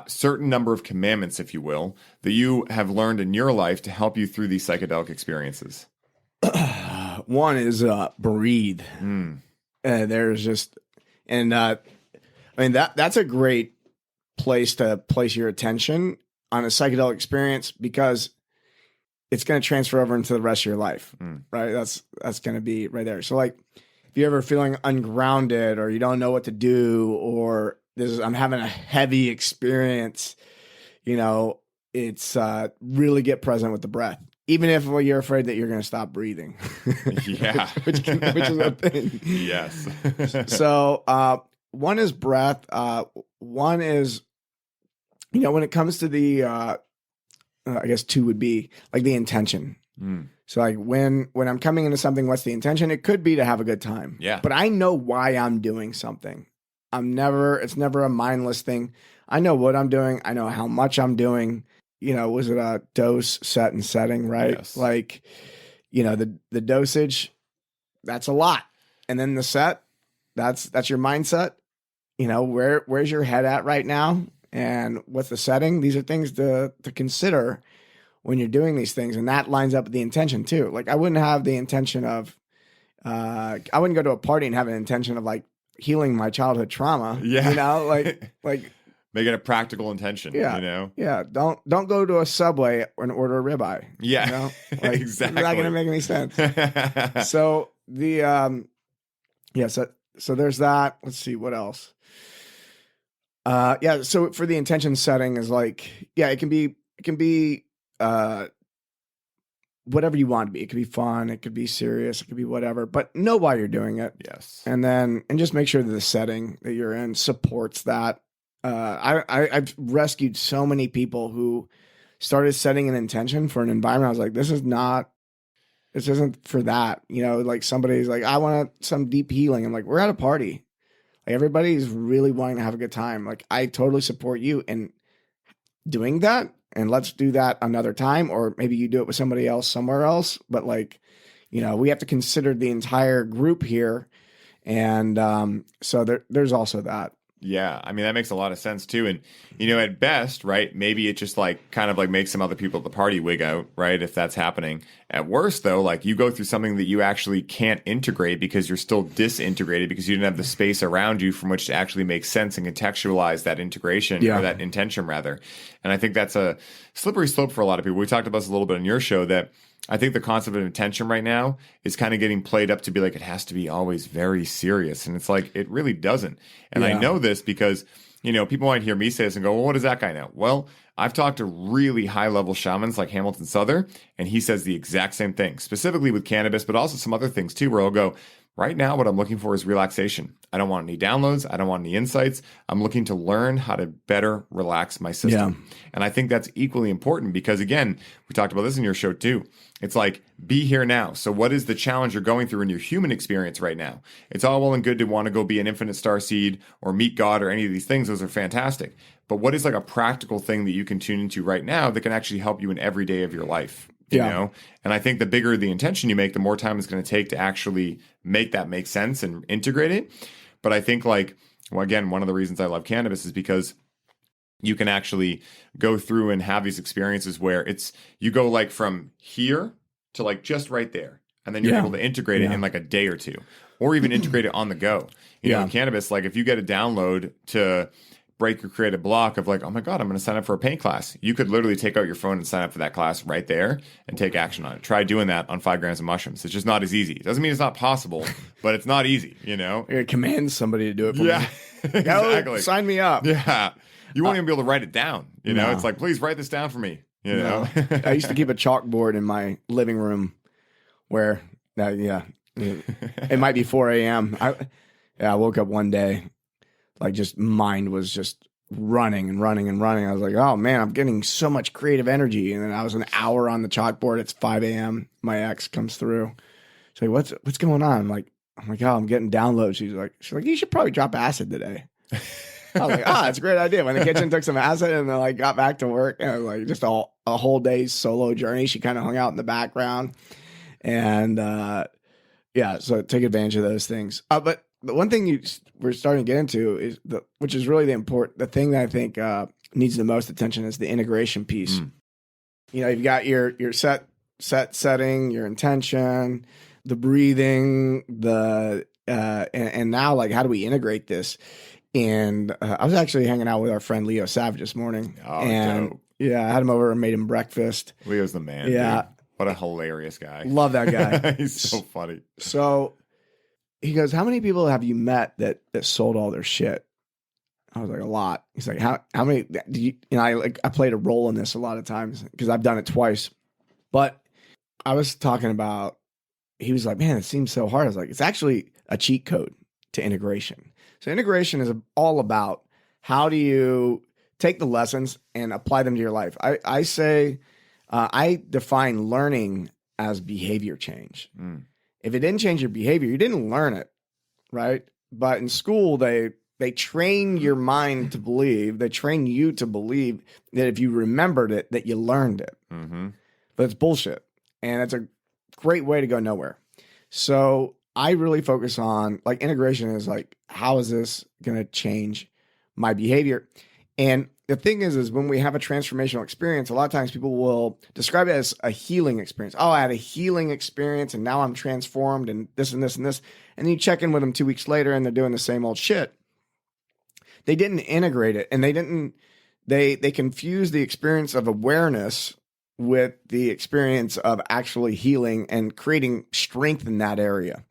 certain number of commandments, if you will, that you have learned in your life to help you through these psychedelic experiences? One is breathe. There's just, and that's a great place to place your attention on a psychedelic experience, because it's going to transfer over into the rest of your life, right? That's going to be right there. So, like, if you're ever feeling ungrounded, or you don't know what to do, or I'm having a heavy experience, it's really get present with the breath, even if you're afraid that you're going to stop breathing. Yeah, which is a thing. Yes. So one is breath. One is, when it comes to the I guess two would be like the intention. So, like, when I'm coming into something, what's the intention? It could be to have a good time. Yeah. But I know why I'm doing something. It's never a mindless thing. I know what I'm doing. I know how much I'm doing. Was it a dose, set, and setting, right? Yes. Like, the dosage, that's a lot. And then the set, that's your mindset. Where's your head at right now? And what's the setting? These are things to consider when you're doing these things. And that lines up with the intention too. Like, I wouldn't have the intention of, I wouldn't go to a party and have an intention of, like, healing my childhood trauma. Yeah. Like make it a practical intention. Yeah. Yeah. Don't go to a Subway and order a ribeye. Yeah. Like, exactly. It's not going to make any sense. So the, so there's that. Let's see what else. So for the intention setting is like, it can be whatever you want to be. It could be fun, it could be serious, it could be whatever, but know why you're doing it. Yes. And just make sure that the setting that you're in supports that. I've rescued so many people who started setting an intention for an environment. I was like, this isn't for that. Like, somebody's like, I want some deep healing. I'm like, we're at a party. Like, everybody's really wanting to have a good time. Like, I totally support you in doing that, and let's do that another time, or maybe you do it with somebody else somewhere else. But, like, we have to consider the entire group here, and so there's also that. Yeah, I mean, that makes a lot of sense too. And, at best, right, maybe it just, like, kind of like makes some other people at the party wig out, right, if that's happening. At worst, though, like, you go through something that you actually can't integrate because you're still disintegrated because you didn't have the space around you from which to actually make sense and contextualize that integration, or that intention, rather. And I think that's a slippery slope for a lot of people. We talked about this a little bit in your show, that I think the concept of intention right now is kind of getting played up to be like, it has to be always very serious. And it's like, it really doesn't. And I know this because, people might hear me say this and go, well, what does that guy know? Well, I've talked to really high level shamans like Hamilton Souther, and he says the exact same thing, specifically with cannabis, but also some other things too, where he'll go, right now, what I'm looking for is relaxation. I don't want any downloads. I don't want any insights. I'm looking to learn how to better relax my system. Yeah. And I think that's equally important because, again, we talked about this in your show too. It's like, be here now. So what is the challenge you're going through in your human experience right now? It's all well and good to want to go be an infinite starseed or meet God or any of these things. Those are fantastic. But what is like a practical thing that you can tune into right now that can actually help you in every day of your life? You know? And I think the bigger the intention you make, the more time it's going to take to actually make that make sense and integrate it. But I think, like, well, again, one of the reasons I love cannabis is because you can actually go through and have these experiences where you go like from here to like just right there. And then you're able to integrate it in like a day or two, or even integrate it on the go. You know, in cannabis, like if you get a download to break your creative block of like, oh my God, I'm going to sign up for a paint class. You could literally take out your phone and sign up for that class right there and take action on it. Try doing that on 5 grams of mushrooms. It's just not as easy. It doesn't mean it's not possible, but it's not easy, you know? You command somebody to do it for me. Exactly. Oh, sign me up. Yeah. You won't even be able to write it down. You know, it's like, please write this down for me. You know, I used to keep a chalkboard in my living room where, it might be 4 a.m. I woke up one day, like just mind was just running and running and running. I was like, oh man, I'm getting so much creative energy. And then I was an hour on the chalkboard. It's 5 a.m. My ex comes through. She's like, what's going on? I'm like, oh my God, I'm getting downloads. She's like, you should probably drop acid today. I was like, that's a great idea. Went in the kitchen, took some acid, and then like got back to work. And it was like just a whole day's solo journey. She kind of hung out in the background. And so take advantage of those things. But the one thing we're starting to get into is which is really the thing that I think needs the most attention is the integration piece. You know, you've got your setting, your intention, the breathing, and now like how do we integrate this? And I was actually hanging out with our friend Leo Savage this morning. Oh, and dope. Yeah, I had him over and made him breakfast. Leo's the man. Yeah. Dude. What a hilarious guy. Love that guy. He's so funny. So he goes, how many people have you met that sold all their shit? I was like, a lot. He's like, how many do you know, I played a role in this a lot of times because I've done it twice. But I was talking about, he was like, man, it seems so hard. I was like, it's actually a cheat code to integration. So integration is all about how do you take the lessons and apply them to your life. I say, I define learning as behavior change. If it didn't change your behavior, you didn't learn it, right? But in school, they train your mind to believe, they train you to believe that if you remembered it, that you learned it. But it's bullshit. And it's a great way to go nowhere. So I really focus on like integration is like, how is this going to change my behavior? And the thing is when we have a transformational experience, a lot of times people will describe it as a healing experience. Oh, I had a healing experience and now I'm transformed and this and this and this. And then you check in with them 2 weeks later and they're doing the same old shit. They didn't integrate it and they confused the experience of awareness with the experience of actually healing and creating strength in that area.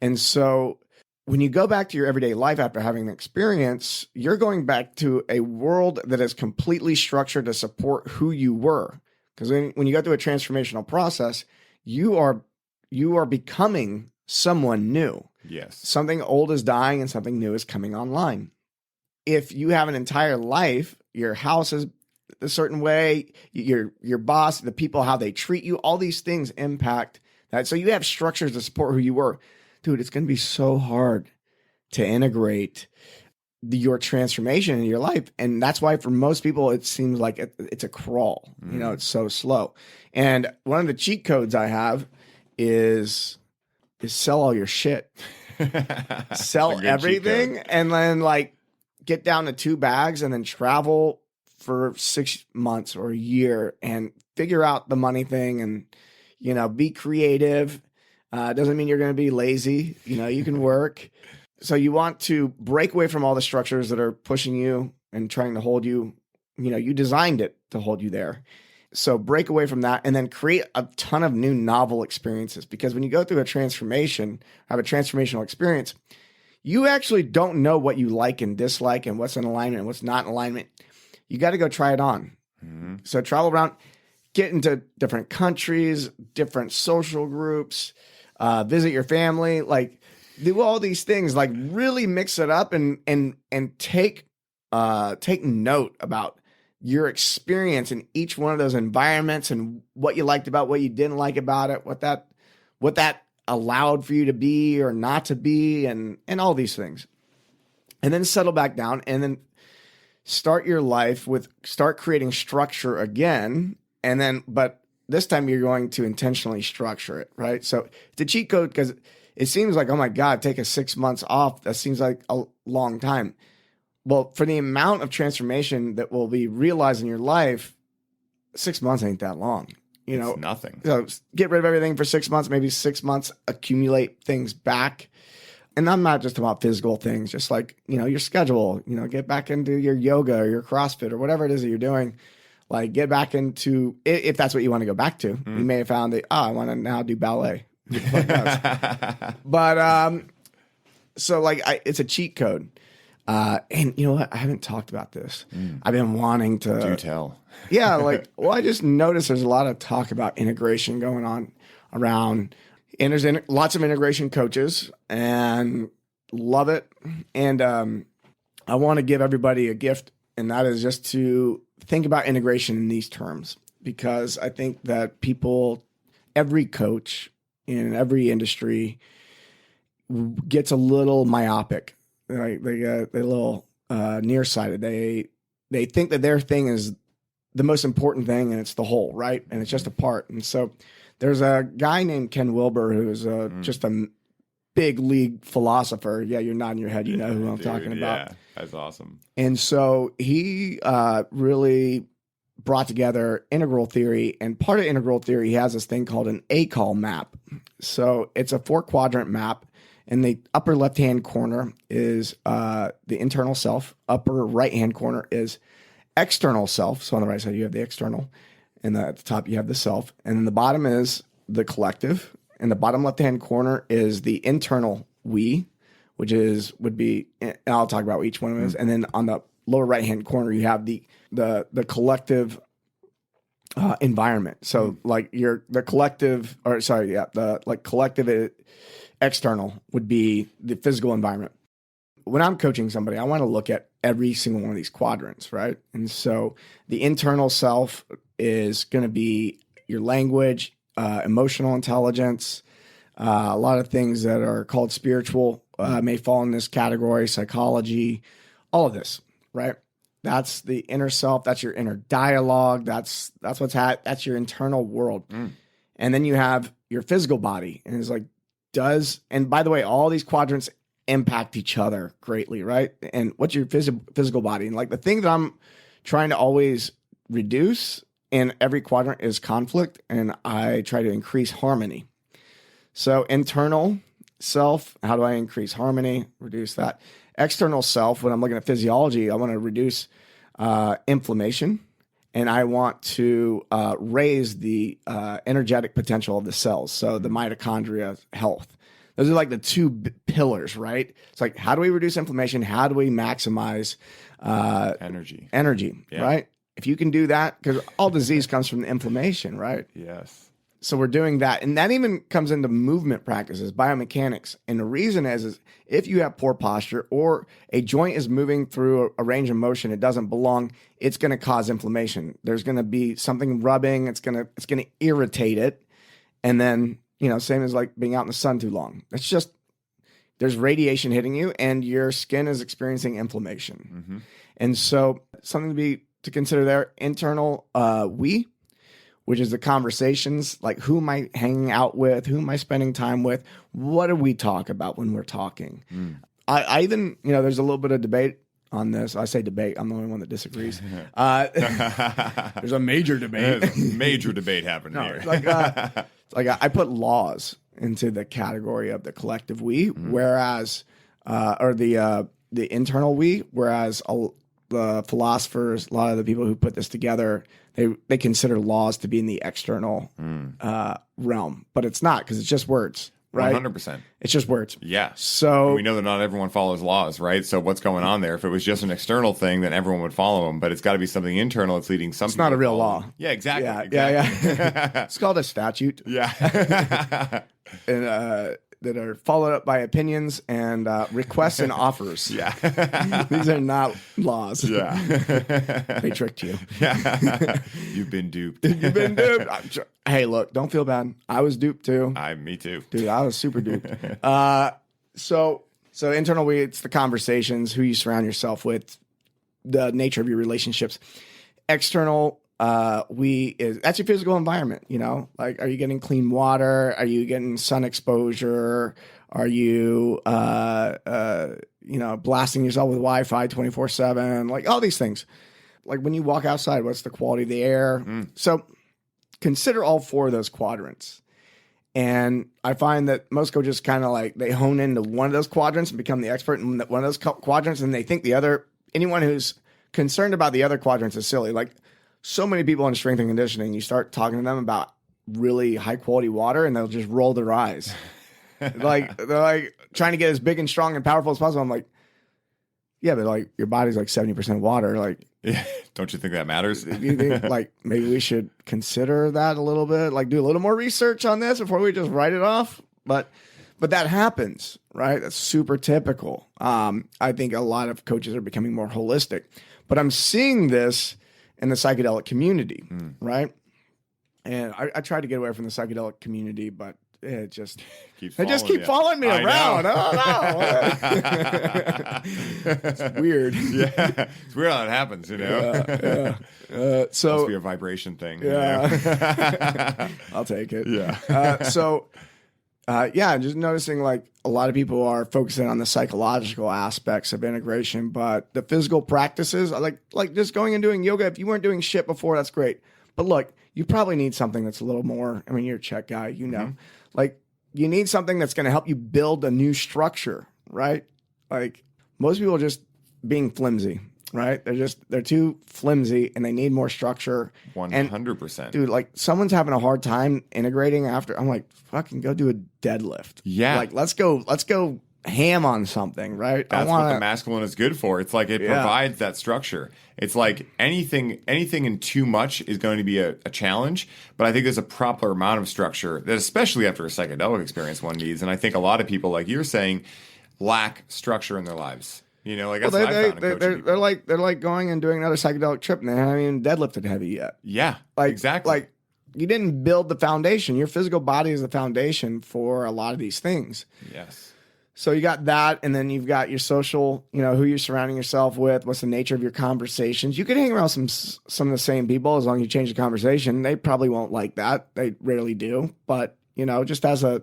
And so when you go back to your everyday life after having an experience, you're going back to a world that is completely structured to support who you were. Because when you go through a transformational process, you are becoming someone new. Yes. Something old is dying and something new is coming online. If you have an entire life, your house is a certain way, your boss, the people, how they treat you, all these things impact that. So you have structures to support who you were. Dude, it's going to be so hard to integrate your transformation in your life. And that's why for most people, it seems like it's a crawl. You know, it's so slow. And one of the cheat codes I have is sell all your shit. Sell everything and then like get down to 2 bags and then travel for 6 months or a year and figure out the money thing and, you know, be creative. Doesn't mean you're going to be lazy. You know, you can work. So you want to break away from all the structures that are pushing you and trying to hold you. You know, you designed it to hold you there. So break away from that and then create a ton of new novel experiences. Because when you go through a transformation, have a transformational experience, you actually don't know what you like and dislike and what's in alignment and what's not in alignment. You got to go try it on. So travel around, get into different countries, different social groups, visit your family, like do all these things, like really mix it up and take note about your experience in each one of those environments and what you liked about, what you didn't like about it, what that allowed for you to be or not to be, and all these things. And then settle back down and then start your life start creating structure again. And then, but this time you're going to intentionally structure it, right? So it's a cheat code because it seems like, oh my God, take a 6 months off. That seems like a long time. Well, for the amount of transformation that will be realized in your life, 6 months ain't that long. It's nothing. So get rid of everything for 6 months, maybe 6 months, accumulate things back. And I'm not just about physical things, just like, your schedule, get back into your yoga or your CrossFit or whatever it is that you're doing. Like get back into, if that's what you want to go back to. You may have found that, I want to now do ballet. But, so like it's a cheat code. And you know what? I haven't talked about this. I've been wanting to. Do tell. Yeah. I just noticed there's a lot of talk about integration going on around. And there's lots of integration coaches and love it. And I want to give everybody a gift, and that is just to think about integration in these terms, because I think that every coach in every industry gets a little myopic. Right? They get a little nearsighted. They think that their thing is the most important thing, and it's the whole, right? And it's just a part. And so there's a guy named Ken Wilber who's just a big league philosopher. Yeah, you're nodding your head. You know who I'm talking about. Yeah, that's awesome. And so he really brought together integral theory. And part of integral theory, he has this thing called an ACOL map. So it's a 4-quadrant map. And the upper left-hand corner is the internal self. Upper right-hand corner is external self. So on the right side, you have the external. And at the top, you have the self. And then the bottom is the collective. And the bottom left-hand corner is the internal we, which would be, and I'll talk about what each one of them is. And then on the lower right-hand corner, you have the collective environment. So like the collective external would be the physical environment. When I'm coaching somebody, I want to look at every single one of these quadrants, right? And so the internal self is going to be your language, emotional intelligence, a lot of things that are called spiritual may fall in this category, psychology, all of this, right? That's the inner self. That's your inner dialogue. That's that's your internal world. And then you have your physical body, and it's like, and by the way, all these quadrants impact each other greatly, right? And what's your physical body? And like the thing that I'm trying to always reduce in every quadrant is conflict, and I try to increase harmony. So internal self, how do I increase harmony, reduce that? External self, when I'm looking at physiology, I want to reduce inflammation, and I want to raise the energetic potential of the cells. So the mitochondria health. Those are like the two pillars, right? It's like, how do we reduce inflammation? How do we maximize energy, yeah. Right? If you can do that, because all disease comes from the inflammation, right? Yes. So we're doing that. And that even comes into movement practices, biomechanics. And the reason is if you have poor posture or a joint is moving through a range of motion it doesn't belong, it's going to cause inflammation. There's going to be something rubbing. It's going to irritate it. And then, same as like being out in the sun too long. It's just, there's radiation hitting you and your skin is experiencing inflammation. And so something to consider there, internal which is the conversations, like who am I hanging out with? Who am I spending time with? What do we talk about when we're talking? I even, there's a little bit of debate on this. I say debate. I'm the only one that disagrees. There's a major debate. There's a major debate happening here. I put laws into the category of the collective we, whereas, or the internal we, whereas the philosophers, a lot of the people who put this together, they consider laws to be in the external realm, but it's not, because it's just words, right? 100%. It's just words. Yeah. So and we know that not everyone follows laws, right? So what's going on there? If it was just an external thing, then everyone would follow them, but it's got to be something internal that's leading some. It's not a real law. Yeah, exactly. Yeah. It's called a statute. Yeah. And that are followed up by opinions and requests and offers. Yeah. These are not laws. Yeah. They tricked you. Yeah. You've been duped. You've been duped. Hey, look, don't feel bad. I was duped too. Me too. Dude, I was super duped. So internal we, it's the conversations, who you surround yourself with, the nature of your relationships. External that's your physical environment, like, are you getting clean water? Are you getting sun exposure? Are you, blasting yourself with Wi-Fi 24/7? Like all these things. Like when you walk outside, what's the quality of the air? So consider all 4 of those quadrants. And I find that most coaches kind of like they hone into one of those quadrants and become the expert in one of those quadrants, and they think anyone who's concerned about the other quadrants is silly. Like so many people in strength and conditioning, you start talking to them about really high quality water, and they'll just roll their eyes. Like they're like trying to get as big and strong and powerful as possible. I'm like, yeah, but like your body's like 70% water. Like, yeah. Don't you think that matters? You think like maybe we should consider that a little bit, like do a little more research on this before we just write it off? But that happens, right? That's super typical. I think a lot of coaches are becoming more holistic, but I'm seeing this in the psychedelic community, right? And I try to get away from the psychedelic community, but it just keep following me around. I don't know. It's weird. Yeah, it's weird how it happens, you know. So must be a vibration thing. Yeah, you know? I'll take it. Yeah. Just noticing like a lot of people are focusing on the psychological aspects of integration, but the physical practices, like just going and doing yoga. If you weren't doing shit before, that's great. But look, you probably need something that's a little more. I mean, you're a Czech guy, you know. Mm-hmm. Like you need something that's going to help you build a new structure, right? Like most people are just being flimsy, right? They're too flimsy and they need more structure. 100%. Dude, like someone's having a hard time integrating after. I'm like, fucking go do a deadlift. Yeah. Like let's go ham on something, right? That's what the masculine is good for. It's like it provides that structure. It's like anything in too much is going to be a challenge, but I think there's a proper amount of structure that especially after a psychedelic experience one needs. And I think a lot of people, like you're saying, lack structure in their lives. You know, like that's what I found in coaching people. They're like going and doing another psychedelic trip and they haven't even deadlifted heavy yet. Yeah, like, exactly. Like you didn't build the foundation. Your physical body is the foundation for a lot of these things. Yes. So you got that, and then you've got your social, you know, who you're surrounding yourself with, what's the nature of your conversations. You could hang around some of the same people as long as you change the conversation. They probably won't like that. They rarely do. But, you know, just as a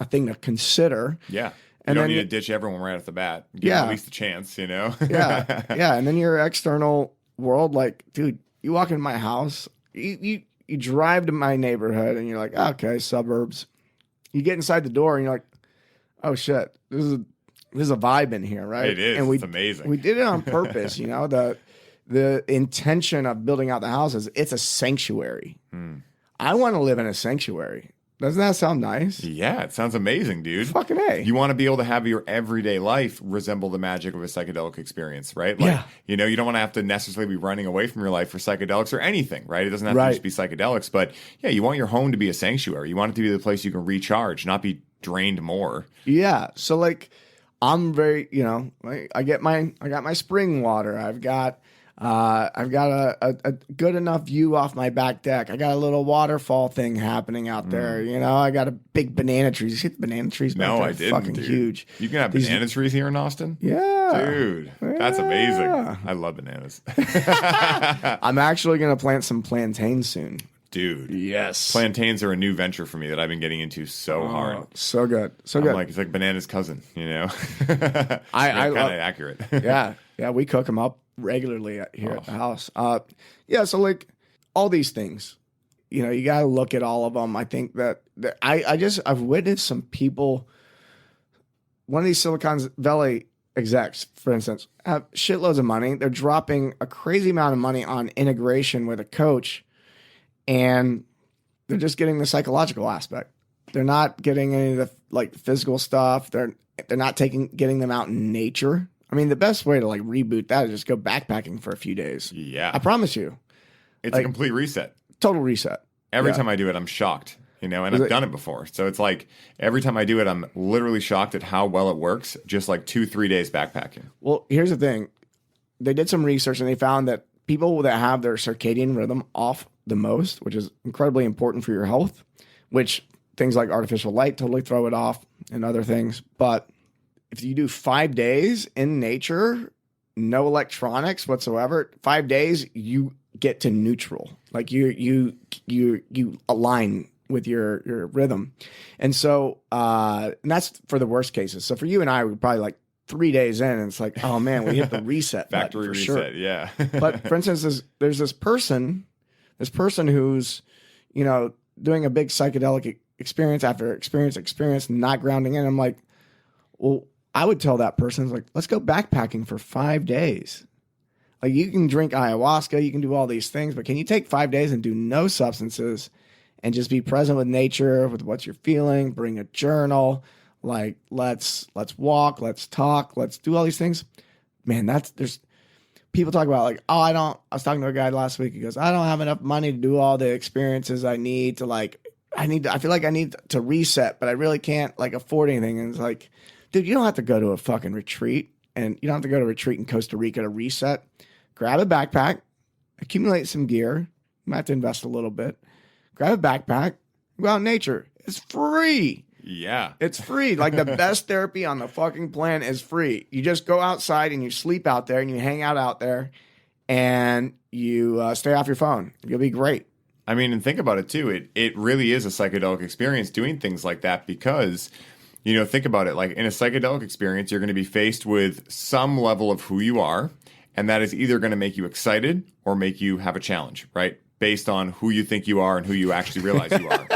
thing to consider. Yeah. You don't need to ditch everyone right off the bat. Give them at least a chance, you know? Yeah. Yeah. And then your external world, like, dude, you walk into my house, you drive to my neighborhood, and you're like, okay, suburbs. You get inside the door, and you're like, oh shit, this is a vibe in here, right? It is. And it's amazing. We did it on purpose, you know. The intention of building out the house is it's a sanctuary. I want to live in a sanctuary. Doesn't that sound nice? Yeah, it sounds amazing, dude. Fucking A. You want to be able to have your everyday life resemble the magic of a psychedelic experience, right? Like, you know, you don't want to have to necessarily be running away from your life for psychedelics or anything, right? It doesn't have to just be psychedelics, but yeah, you want your home to be a sanctuary. You want it to be the place you can recharge, not be drained more. Yeah. So like I'm very, you know, like I got my spring water. I've got a good enough view off my back deck. I got a little waterfall thing happening out there. You know, I got a big banana trees. You see the banana trees back there? No, I didn't. Fucking dude. Huge. You can have banana trees here in Austin? Yeah. Dude, that's amazing. I love bananas. I'm actually going to plant some plantains soon. Dude. Yes. Plantains are a new venture for me that I've been getting into so hard. So good. Like, it's like banana's cousin, you know? I kind of accurate. Yeah. Yeah. We cook them up regularly here at the house. So like all these things, you know, you got to look at all of them. I think that I've witnessed some people, one of these Silicon Valley execs, for instance, have shitloads of money. They're dropping a crazy amount of money on integration with a coach, and they're just getting the psychological aspect. They're not getting any of the like physical stuff. They're not getting them out in nature. I mean, the best way to like reboot that is just go backpacking for a few days. Yeah. I promise you. It's a complete reset. Total reset. Every time I do it, I'm shocked, you know, and I've done it before. So it's like every time I do it, I'm literally shocked at how well it works. Just like 2-3 days backpacking. Well, here's the thing. They did some research and they found that people that have their circadian rhythm off the most, which is incredibly important for your health, which things like artificial light totally throw it off and other things. But if you do 5 days in nature, no electronics whatsoever, 5 days, you get to neutral. Like you align with your rhythm. And so, and that's for the worst cases. So for you and I, we're probably like 3 days in and it's like, oh man, we hit the reset factory reset. Sure. Yeah. But for instance, there's this person who's, doing a big psychedelic experience after experience, not grounding in. I'm like, well, I would tell that person, like, let's go backpacking for 5 days. Like, you can drink ayahuasca, you can do all these things, but can you take 5 days and do no substances and just be present with nature, with what you're feeling, bring a journal, like, let's walk, let's talk, let's do all these things. Man, there's people talk about like, I was talking to a guy last week. He goes, I don't have enough money to do all the experiences I need to I feel like I need to reset, but I really can't like afford anything. And it's like, dude, you don't have to go to a fucking retreat, and you don't have to go to a retreat in Costa Rica to reset. Grab a backpack, accumulate some gear. You might have to invest a little bit. Grab a backpack, go out in nature. It's free. Yeah. It's free. Like, the best therapy on the fucking planet is free. You just go outside and you sleep out there and you hang out there and you stay off your phone. You'll be great. I mean, and think about it too. It really is a psychedelic experience doing things like that because, think about it. Like, in a psychedelic experience, you're going to be faced with some level of who you are, and that is either going to make you excited or make you have a challenge, right? Based on who you think you are and who you actually realize you are,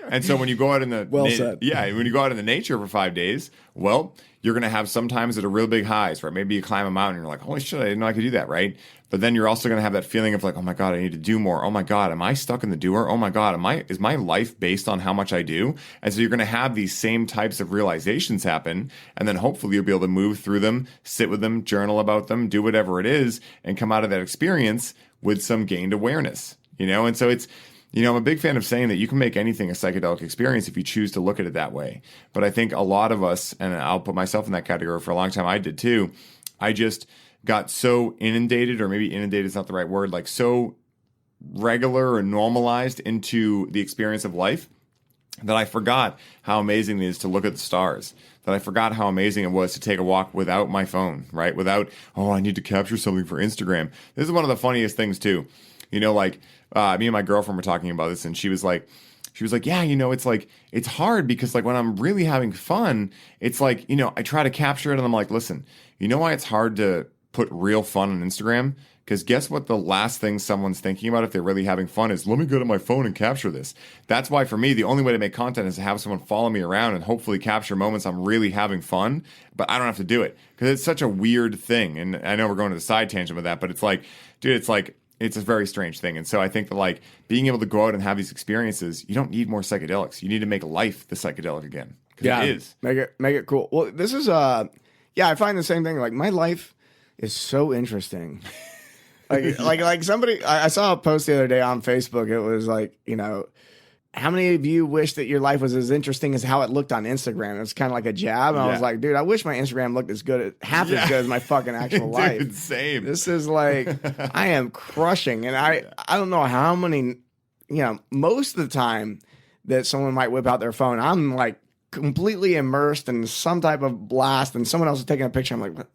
And so when you go out in the when you go out in the nature for 5 days, well, you're going to have some times that are real big highs, right? Maybe you climb a mountain and you're like, holy shit, I didn't know I could do that, right? But then you're also going to have that feeling of like, oh my God, I need to do more. Oh my God, am I stuck in the doer? Oh my God, is my life based on how much I do? And so you're going to have these same types of realizations happen. And then hopefully you'll be able to move through them, sit with them, journal about them, do whatever it is, and come out of that experience with some gained awareness, And so it's, I'm a big fan of saying that you can make anything a psychedelic experience if you choose to look at it that way. But I think a lot of us, and I'll put myself in that category for a long time, I did too. I just got so inundated, or maybe inundated is not the right word, like so regular or normalized into the experience of life that I forgot how amazing it is to look at the stars, that I forgot how amazing it was to take a walk without my phone, right? Without, I need to capture something for Instagram. This is one of the funniest things too. Me and my girlfriend were talking about this, and she was like, yeah, it's like, it's hard because like when I'm really having fun, it's like, I try to capture it and I'm like, listen, you know why it's hard to put real fun on Instagram? Because guess what the last thing someone's thinking about if they're really having fun is, let me go to my phone and capture this. That's why for me, the only way to make content is to have someone follow me around and hopefully capture moments I'm really having fun, but I don't have to do it because it's such a weird thing. And I know we're going to the side tangent with that, but it's like, dude, it's a very strange thing. And so I think that like being able to go out and have these experiences, you don't need more psychedelics. You need to make life the psychedelic again. Yeah, it is. Make it cool. Well, this is I find the same thing. Like, my life is so interesting. like somebody, I saw a post the other day on Facebook. It was like, how many of you wish that your life was as interesting as how it looked on Instagram? It was kind of like a jab. And I was like, dude, I wish my Instagram looked as good, half as good as my fucking actual life. Dude, same. This is like, I am crushing. And I don't know how many, most of the time that someone might whip out their phone, I'm like completely immersed in some type of blast, and someone else is taking a picture. I'm like, what?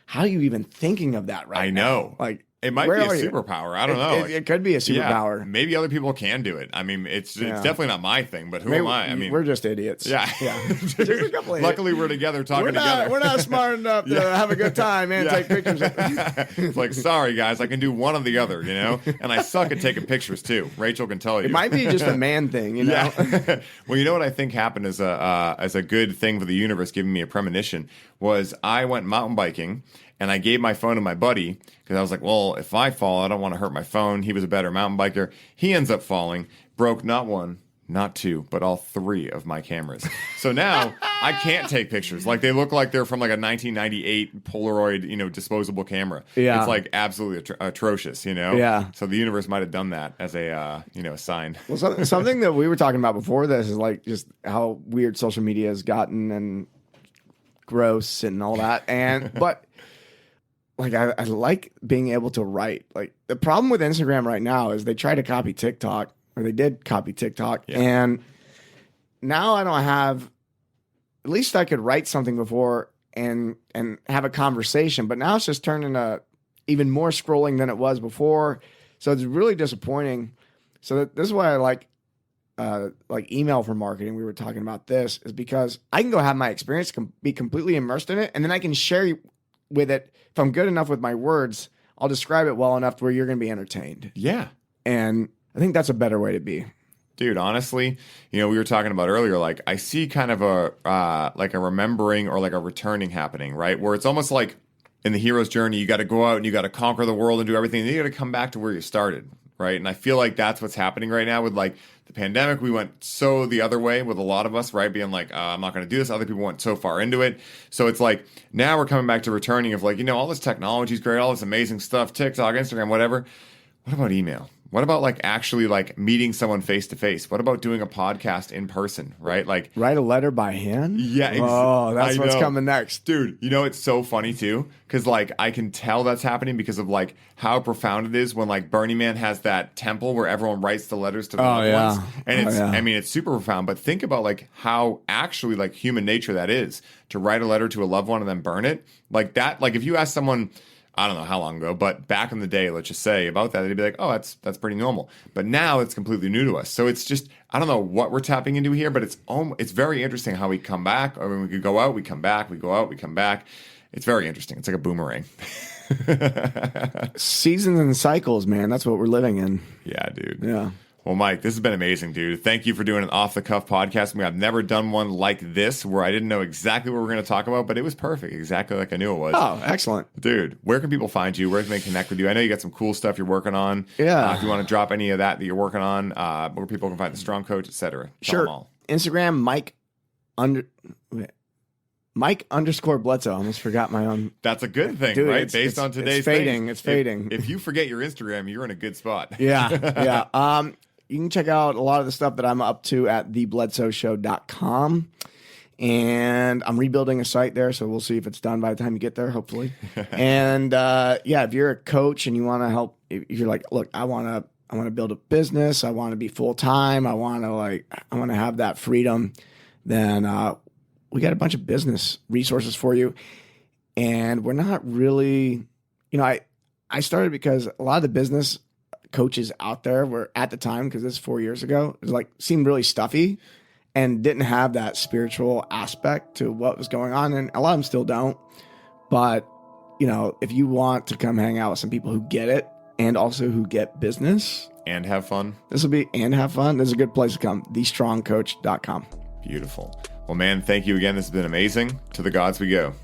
How are you even thinking of that right now? I know. Like, it might be a superpower. I don't know. It could be a superpower. Yeah, maybe other people can do it. I mean, it's definitely not my thing, but who am I? I mean, we're just idiots. Yeah. Just a couple of Luckily, we're together talking together. We're not smart enough to have a good time and take pictures. It's like, sorry, guys, I can do one or the other, And I suck at taking pictures, too. Rachel can tell you. It might be just a man thing, Yeah. Well, you know what I think happened as a good thing for the universe giving me a premonition was I went mountain biking, and I gave my phone to my buddy because I was like, well, if I fall, I don't want to hurt my phone. He was a better mountain biker. He ends up falling, broke not one, not two, but all three of my cameras. So now I can't take pictures. Like, they look like they're from like a 1998 Polaroid, disposable camera. Yeah. It's like absolutely atrocious, Yeah. So the universe might have done that as a, a sign. Well, something that we were talking about before this is like just how weird social media has gotten and gross and all that. But like, I like being able to write. Like, the problem with Instagram right now is they try to copy TikTok, or they did copy TikTok. Yeah. And now I don't have, at least I could write something before and have a conversation, but now it's just turned into even more scrolling than it was before. So it's really disappointing. So this is why I like email for marketing. We were talking about this is because I can go have my experience, be completely immersed in it. And then I can share with it. If I'm good enough with my words, I'll describe it well enough to where you're going to be entertained. Yeah. And I think that's a better way to be. Dude, honestly, we were talking about earlier, like I see kind of a like a remembering or like a returning happening, right? Where it's almost like in the hero's journey, you got to go out and you got to conquer the world and do everything. And then you got to come back to where you started, right? And I feel like that's what's happening right now with like the pandemic. We went so the other way with a lot of us, right? Being like, I'm not going to do this. Other people went so far into it. So it's like now we're coming back to returning of like, all this technology is great, all this amazing stuff, TikTok, Instagram, whatever. What about email? What about like actually like meeting someone face to face? What about doing a podcast in person, right? Like write a letter by hand? Yeah. Oh, that's what's coming next. Dude, it's so funny too. Cause like I can tell that's happening because of like how profound it is when like Burning Man has that temple where everyone writes the letters to the loved ones. And it's super profound, but think about like how actually like human nature that is to write a letter to a loved one and then burn it. Like that, like if you ask someone, I don't know how long ago, but back in the day, let's just say about that, they'd be like, oh, that's pretty normal. But now it's completely new to us. So it's just, I don't know what we're tapping into here, but it's very interesting how we come back. I mean, we could go out, we come back, we go out, we come back. It's very interesting. It's like a boomerang. Seasons and cycles, man. That's what we're living in. Yeah, dude. Yeah. Well, Mike, this has been amazing, dude. Thank you for doing an off-the-cuff podcast. I mean, I've never done one like this where I didn't know exactly what we were going to talk about, but it was perfect, exactly like I knew it was. Oh, excellent. Dude, where can people find you? Where can they connect with you? I know you got some cool stuff you're working on. Yeah. If you want to drop any of that you're working on, where people can find the Strong Coach, etc. Sure. Instagram, Mike _Bledsoe. I almost forgot my own. That's a good thing, dude, right? Based on today's thing. It's fading. If you forget your Instagram, you're in a good spot. Yeah. You can check out a lot of the stuff that I'm up to at thebledsoshow.com. And I'm rebuilding a site there, so we'll see if it's done by the time you get there, hopefully. And if you're a coach and you want to help, if you're like, look, I want to build a business, I want to be full time, I want to have that freedom, then we got a bunch of business resources for you. And we're not really, I started because a lot of the business coaches out there were at the time, because this is 4 years ago, it was like seemed really stuffy and didn't have that spiritual aspect to what was going on. And a lot of them still don't. But, if you want to come hang out with some people who get it and also who get business and have fun, this is a good place to come. thestrongcoach.com. Beautiful. Well, man, thank you again. This has been amazing. To the gods we go.